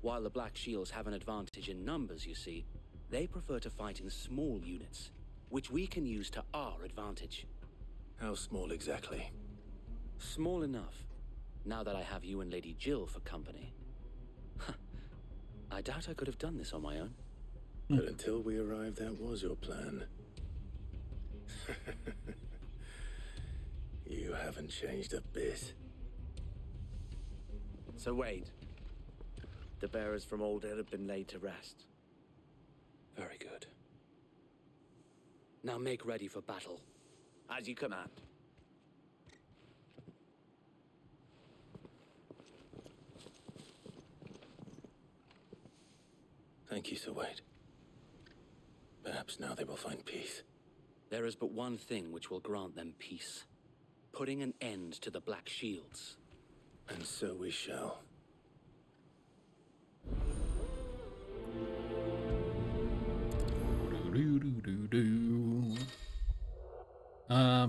Speaker 19: While the Black Shields have an advantage in numbers, you see, they prefer to fight in small units, which we can use to our advantage.
Speaker 2: How small exactly?
Speaker 19: Small enough, now that I have you and Lady Jill for company. I doubt I could have done this on my own.
Speaker 2: But until we arrived, that was your plan. You haven't changed a bit.
Speaker 19: So Wade, the bearers from Old Ed have been laid to rest. Very good. Now make ready for battle. As you command.
Speaker 2: Thank you, Sir Wade. Perhaps now they will find peace.
Speaker 19: There is but one thing which will grant them peace. Putting an end to the Black Shields.
Speaker 2: And so we shall.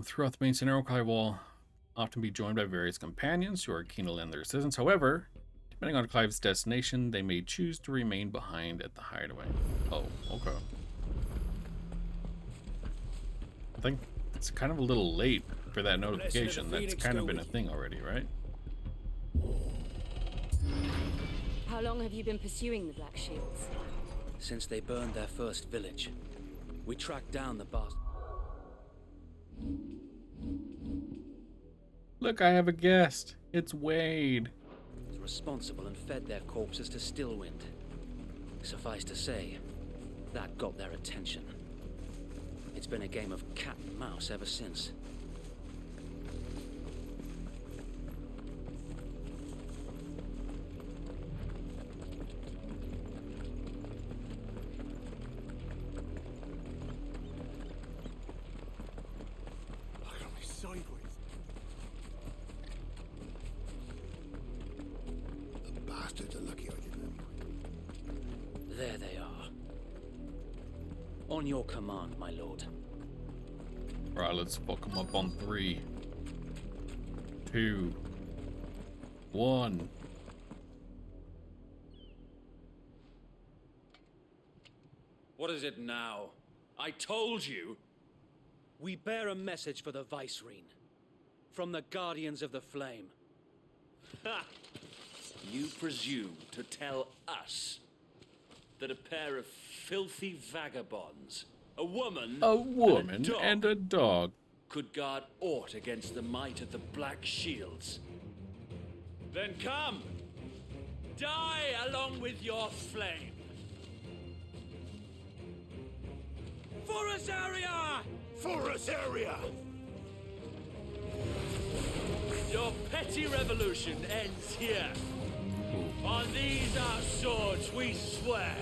Speaker 1: Throughout the main scenario, Clive will often be joined by various companions who are keen to lend their assistance. However, depending on Clive's destination, they may choose to remain behind at the hideaway. Oh, okay. I think it's kind of a little late for that notification. That's kind of been a thing already, right?
Speaker 16: How long have you been pursuing the Black Shields?
Speaker 19: Since they burned their first village, we tracked down the boss.
Speaker 1: Look, I have a guest. It's Wade.
Speaker 19: Responsible and fed their corpses to Stillwind. Suffice to say, that got their attention. It's been a game of cat and mouse ever since.
Speaker 3: Look at me sideways. The bastards are lucky I didn't.
Speaker 19: There they are. On your command, my lord.
Speaker 1: Right, let's fuck them up on 3, 2, 1.
Speaker 15: What is it now? I told you.
Speaker 19: We bear a message for the Vicereine. From the Guardians of the Flame.
Speaker 15: Ha! You presume to tell us that a pair of filthy vagabonds, a woman
Speaker 1: and a dog,
Speaker 15: could guard aught against the might of the Black Shields? Then come! Die along with your flame! For us area!
Speaker 3: For us area!
Speaker 15: Your petty revolution ends here. On these our swords we swear.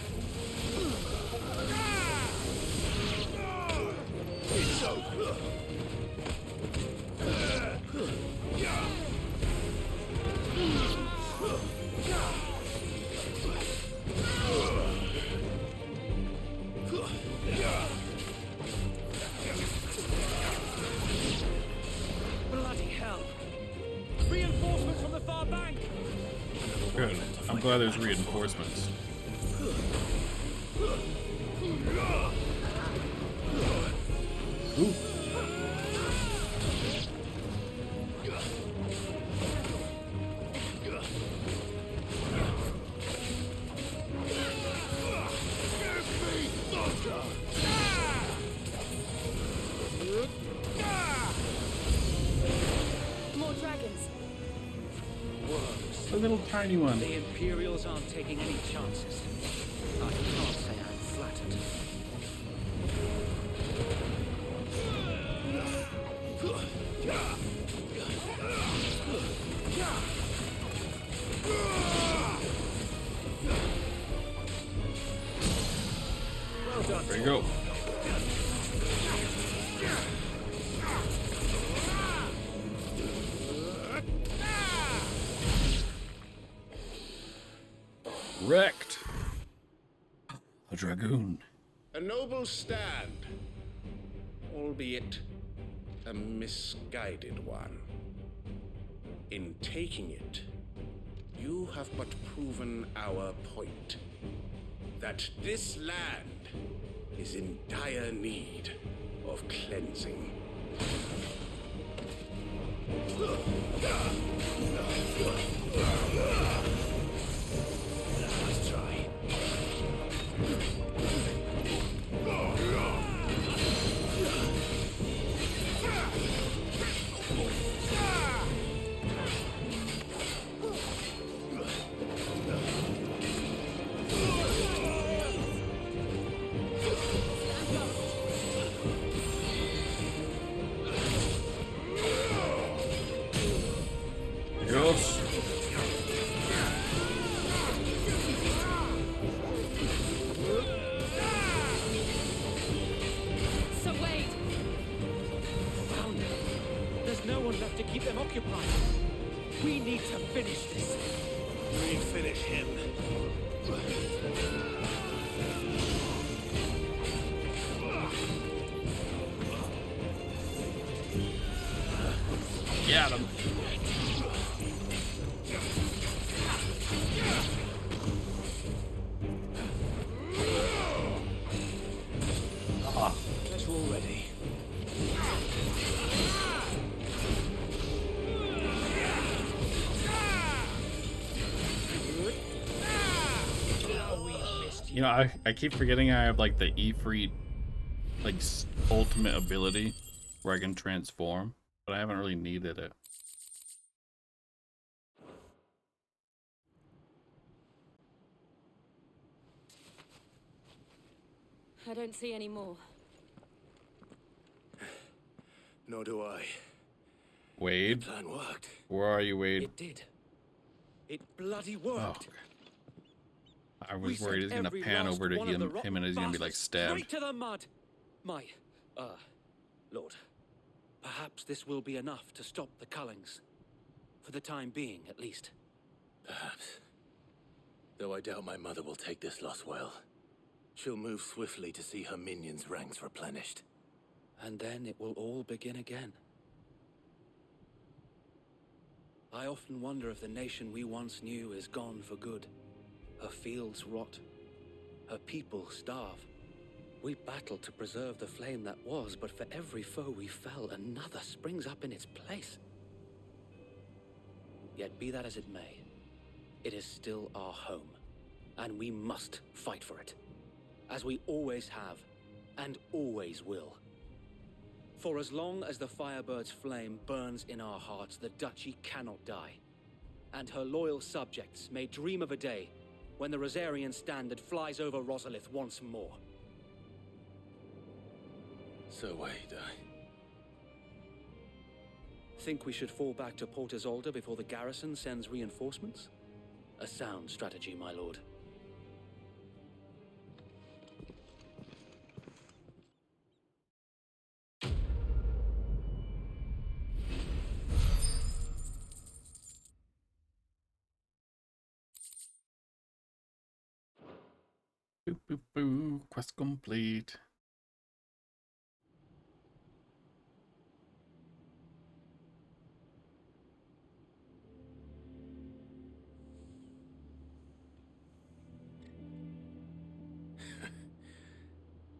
Speaker 3: It's over!
Speaker 19: Bloody hell! Reinforcements from the far bank!
Speaker 1: Good. I'm glad there's reinforcements. Ooh. A little tiny one.
Speaker 19: The Imperials aren't taking any chances. I can't say I'm flattered.
Speaker 15: Well done.
Speaker 1: There you go. Wrecked. A dragoon.
Speaker 17: A noble stand, albeit a misguided one. In taking it, you have but proven our point, that this land is in dire need of cleansing.
Speaker 2: Let's try.
Speaker 1: Yes.
Speaker 6: So Wade,
Speaker 19: Found it. There's no one left to keep them occupied. We need to finish this.
Speaker 3: We finish him.
Speaker 1: Got him.
Speaker 2: Guess we're all ready.
Speaker 1: You know, I keep forgetting I have like the Ifrit like ultimate ability where I can transform, but I haven't really needed it.
Speaker 6: I don't see any more.
Speaker 2: Nor do I.
Speaker 1: Wade?
Speaker 2: The plan worked.
Speaker 1: Where are you, Wade?
Speaker 19: It did. It bloody
Speaker 1: Oh,
Speaker 19: worked.
Speaker 1: I was worried he's gonna
Speaker 19: every
Speaker 1: pan
Speaker 19: last
Speaker 1: over to
Speaker 19: one of the
Speaker 1: him and he's gonna be like
Speaker 19: bastards
Speaker 1: stabbed.
Speaker 19: Straight to the mud. My, Lord, perhaps this will be enough to stop the Cullings. For the time being, at least.
Speaker 2: Perhaps. Though I doubt my mother will take this loss well. She'll move swiftly to see her minions' ranks replenished.
Speaker 19: And then it will all begin again. I often wonder if the nation we once knew is gone for good. Her fields rot. Her people starve. We battle to preserve the flame that was, but for every foe we fell, another springs up in its place. Yet be that as it may, it is still our home, and we must fight for it, as we always have, and always will. For as long as the Firebird's flame burns in our hearts, the Duchy cannot die, and her loyal subjects may dream of a day when the Rosarian standard flies over Rosalith once more.
Speaker 2: So Wade,
Speaker 19: Think we should fall back to Port Isolde before the garrison sends reinforcements? A sound strategy, my lord.
Speaker 1: Boop, boop, boop. Quest complete.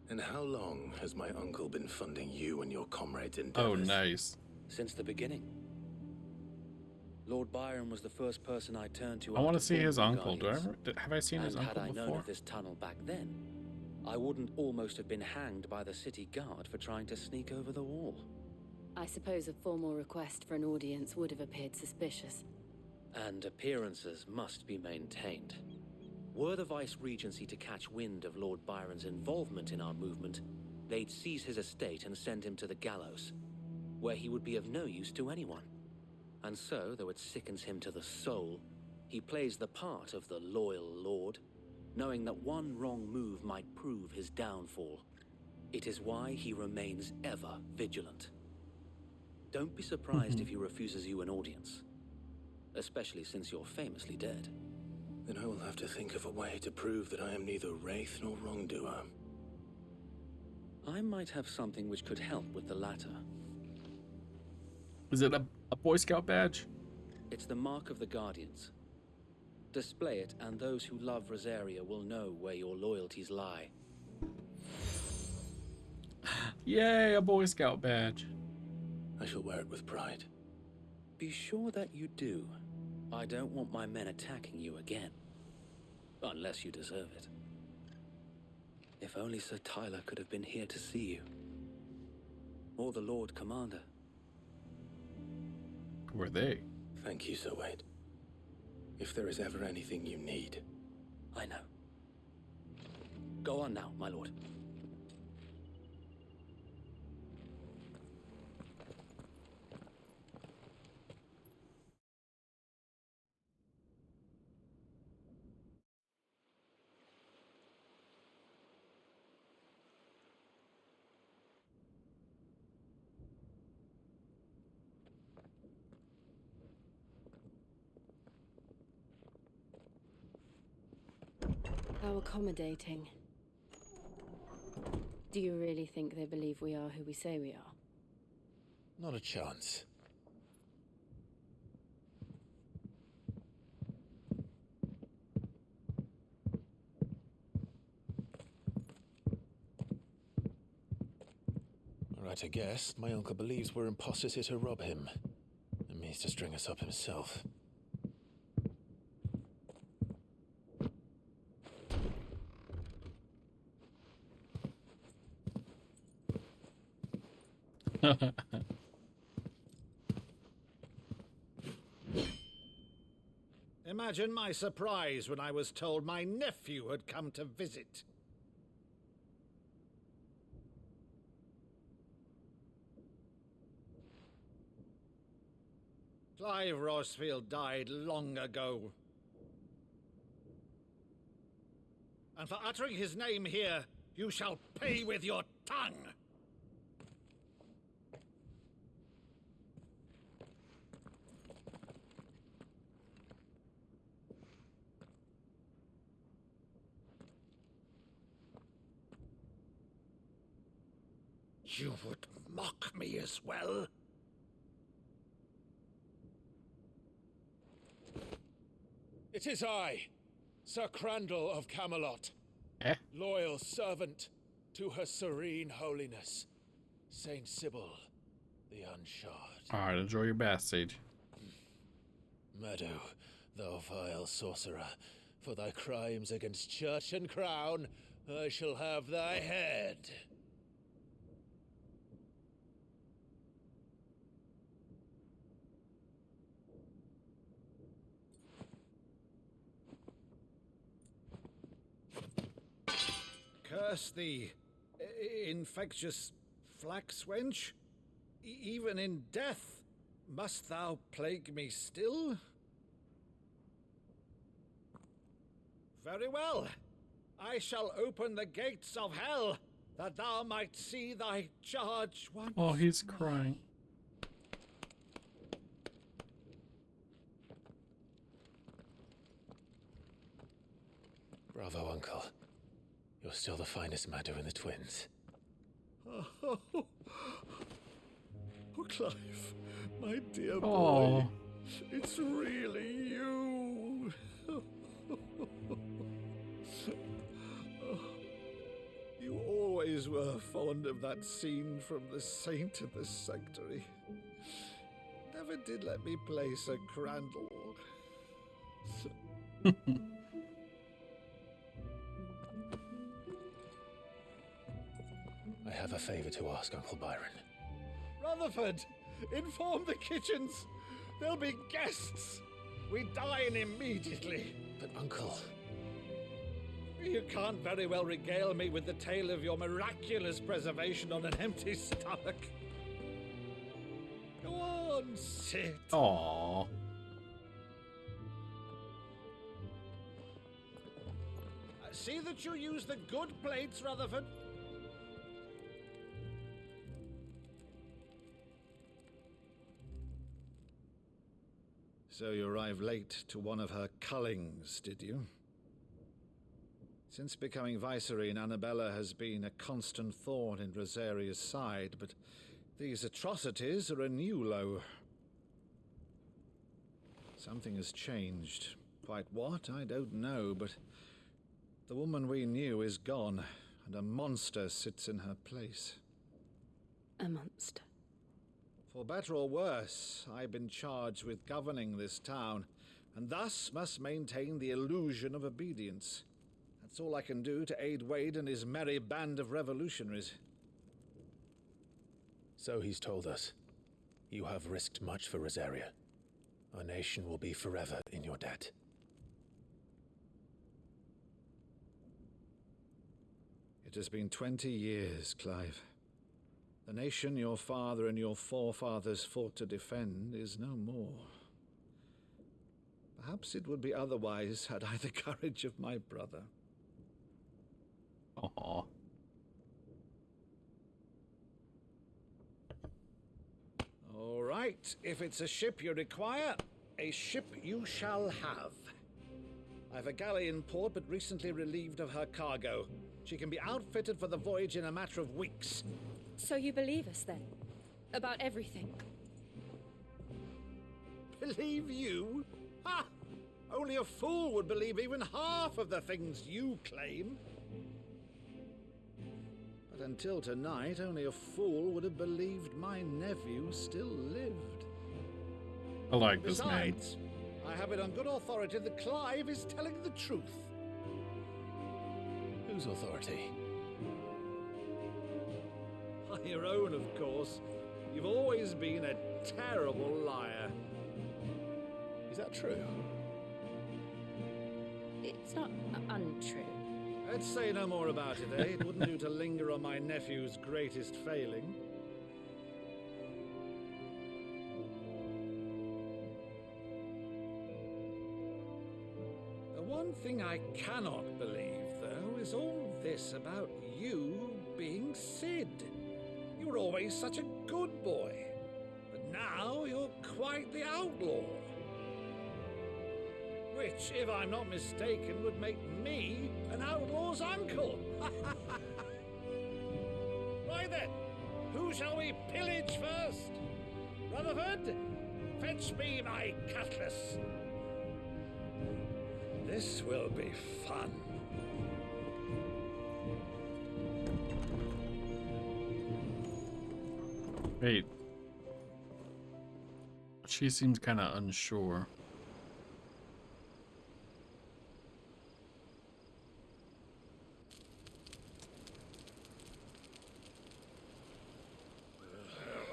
Speaker 2: And how long has my uncle been funding you and your comrades'
Speaker 1: Oh,
Speaker 2: endeavors?
Speaker 1: nice.
Speaker 19: Since the beginning. Lord Byron was the first person I turned to.
Speaker 1: I want to
Speaker 19: after
Speaker 1: see his
Speaker 19: forming the
Speaker 1: uncle.
Speaker 19: Guardians.
Speaker 1: Have I seen his
Speaker 19: And
Speaker 1: uncle
Speaker 19: had I known
Speaker 1: before?
Speaker 19: of this tunnel back then, I wouldn't almost have been hanged by the city guard for trying to sneak over the wall.
Speaker 6: I suppose a formal request for an audience would have appeared suspicious.
Speaker 19: And appearances must be maintained. Were the Vice-Regency to catch wind of Lord Byron's involvement in our movement, they'd seize his estate and send him to the gallows, where he would be of no use to anyone. And so, though it sickens him to the soul, he plays the part of the loyal lord, knowing that one wrong move might prove his downfall. It is why he remains ever vigilant. Don't be surprised if he refuses you an audience, especially since you're famously dead.
Speaker 2: Then I will have to think of a way to prove that I am neither wraith nor wrongdoer.
Speaker 19: I might have something which could help with the latter.
Speaker 1: Is it a Boy Scout badge?
Speaker 19: It's the mark of the Guardians. Display it, and those who love Rosaria will know where your loyalties lie.
Speaker 1: Yay, a Boy Scout badge.
Speaker 2: I shall wear it with pride.
Speaker 19: Be sure that you do. I don't want my men attacking you again. Unless you deserve it. If only Sir Tyler could have been here to see you. Or the Lord Commander.
Speaker 1: Were they?
Speaker 2: Thank you, Sir Wade. If there is ever anything you need.
Speaker 19: I know. Go on now, my lord.
Speaker 16: How accommodating. Do you really think they believe we are who we say we are?
Speaker 2: Not a chance. Right, I guess. My uncle believes we're imposters here to rob him. And means to string us up himself.
Speaker 20: Imagine my surprise when I was told my nephew had come to visit. Clive Rosfield died long ago. And for uttering his name here, you shall pay with your tongue! You would mock me as well?
Speaker 21: It is I, Sir Crandall of Camelot, loyal servant to Her Serene Holiness, Saint Sybil, the Unshod.
Speaker 1: Alright, enjoy your bath, Sage.
Speaker 2: Meadow, thou vile sorcerer, for thy crimes against church and crown, I shall have thy head.
Speaker 20: Curse thee, infectious flax wench. Even in death, must thou plague me still? Very well. I shall open the gates of hell, that thou might see thy charge once.
Speaker 1: Oh, he's crying.
Speaker 2: Bravo, Uncle. You're still the finest Meadow in the twins.
Speaker 20: Oh, Clive, my dear boy.
Speaker 1: Oh.
Speaker 20: It's really you. You always were fond of that scene from The Saint in the Sanctuary. Never did let me play Sir Crandall.
Speaker 2: I have a favor to ask, Uncle Byron.
Speaker 20: Rutherford, inform the kitchens. There'll be guests. We dine immediately.
Speaker 2: But, Uncle...
Speaker 20: You can't very well regale me with the tale of your miraculous preservation on an empty stomach. Go on, sit.
Speaker 1: Aww.
Speaker 20: See that you use the good plates, Rutherford. So you arrived late to one of her cullings, did you? Since becoming Vicereine, Annabella has been a constant thorn in Rosaria's side, but these atrocities are a new low. Something has changed. Quite what, I don't know, but the woman we knew is gone, and a monster sits in her place.
Speaker 16: A monster.
Speaker 20: For better or worse, I've been charged with governing this town, and thus must maintain the illusion of obedience. That's all I can do to aid Wade and his merry band of revolutionaries.
Speaker 2: So he's told us. You have risked much for Rosaria. Our nation will be forever in your debt.
Speaker 20: It has been 20 years, Clive. The nation your father and your forefathers fought to defend is no more. Perhaps it would be otherwise had I the courage of my brother.
Speaker 1: Aww.
Speaker 20: All right, if it's a ship you require, a ship you shall have. I've a galley in port, but recently relieved of her cargo. She can be outfitted for the voyage in a matter of weeks.
Speaker 16: So you believe us then? About everything?
Speaker 20: Believe you? Ha! Only a fool would believe even half of the things you claim. But until tonight, only a fool would have believed my nephew still lived.
Speaker 1: I like this man.
Speaker 20: Besides, I have it on good authority that Clive is telling the truth.
Speaker 2: Whose authority?
Speaker 20: Your own, of course. You've always been a terrible liar.
Speaker 2: Is that true?
Speaker 16: It's not untrue.
Speaker 20: Let's say no more about it, eh? It wouldn't do to linger on my nephew's greatest failing. The one thing I cannot believe, though, is all this about you being Sid. You were always such a good boy, but now you're quite the outlaw. Which, if I'm not mistaken, would make me an outlaw's uncle. Right then, who shall we pillage first? Rutherford, fetch me my cutlass. This will be fun.
Speaker 1: Wait. She seems kind of unsure.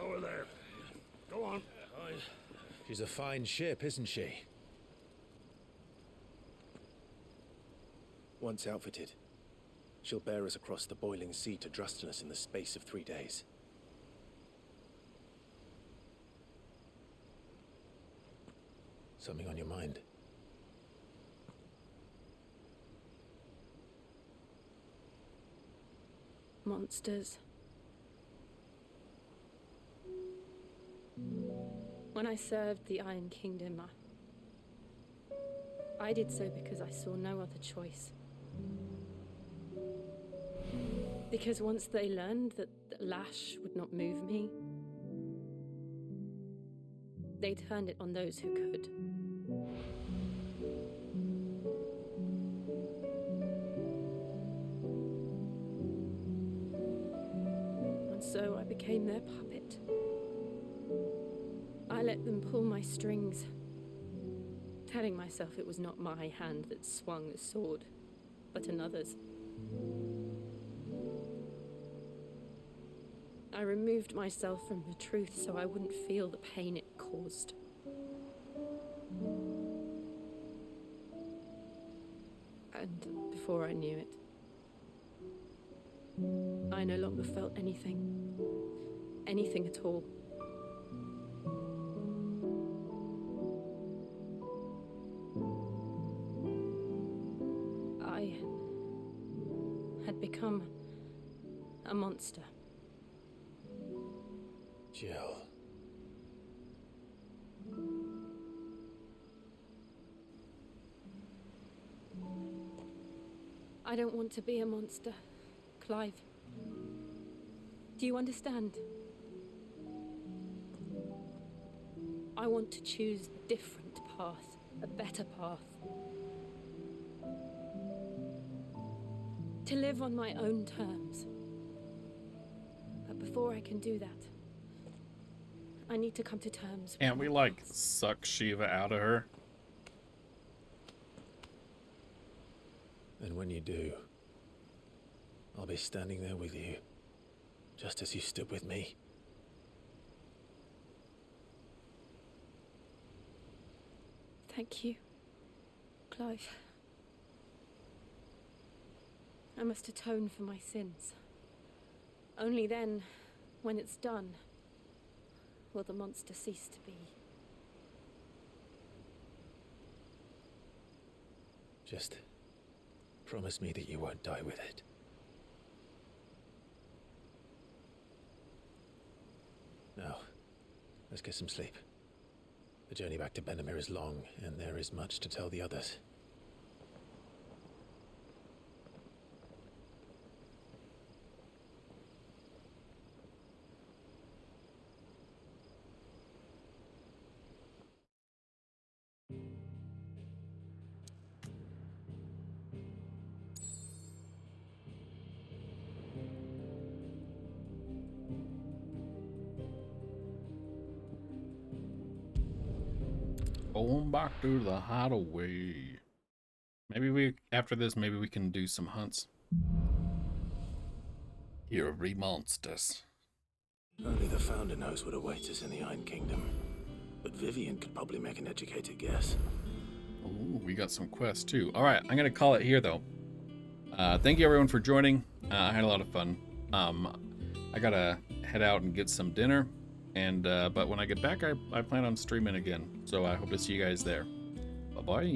Speaker 5: Over there. Go on.
Speaker 2: She's a fine ship, isn't she? Once outfitted, she'll bear us across the boiling sea to Drustinus in the space of 3 days. Something on your mind?
Speaker 16: Monsters. When I served the Iron Kingdom, I did so because I saw no other choice. Because once they learned that the lash would not move me, they turned it on those who could. And so I became their puppet. I let them pull my strings, telling myself it was not my hand that swung the sword, but another's. I removed myself from the truth so I wouldn't feel the pain it caused. And before I knew it, I no longer felt anything. Anything at all. I had become a monster.
Speaker 2: Jill.
Speaker 16: I don't want to be a monster, Clive. Do you understand? I want to choose a different path, a better path. To live on my own terms. But before I can do that, I need to come to terms.
Speaker 1: Can't we, like, suck Shiva out of her?
Speaker 2: And when you do, I'll be standing there with you, just as you stood with me.
Speaker 16: Thank you, Clive. I must atone for my sins. Only then, when it's done, will the monster cease to be.
Speaker 2: Just promise me that you won't die with it. Now, let's get some sleep. The journey back to Benamir is long, and there is much to tell the others.
Speaker 1: Going back to the hideaway. After this, maybe we can do some hunts. Here are monsters.
Speaker 2: Only the Founder knows what awaits us in the Iron Kingdom. But Vivian could probably make an educated guess.
Speaker 1: Ooh, we got some quests too. Alright, I'm gonna call it here though. Thank you everyone for joining. I had a lot of fun. I gotta head out and get some dinner. And but when I get back, I plan on streaming again. So I hope to see you guys there. Bye-bye.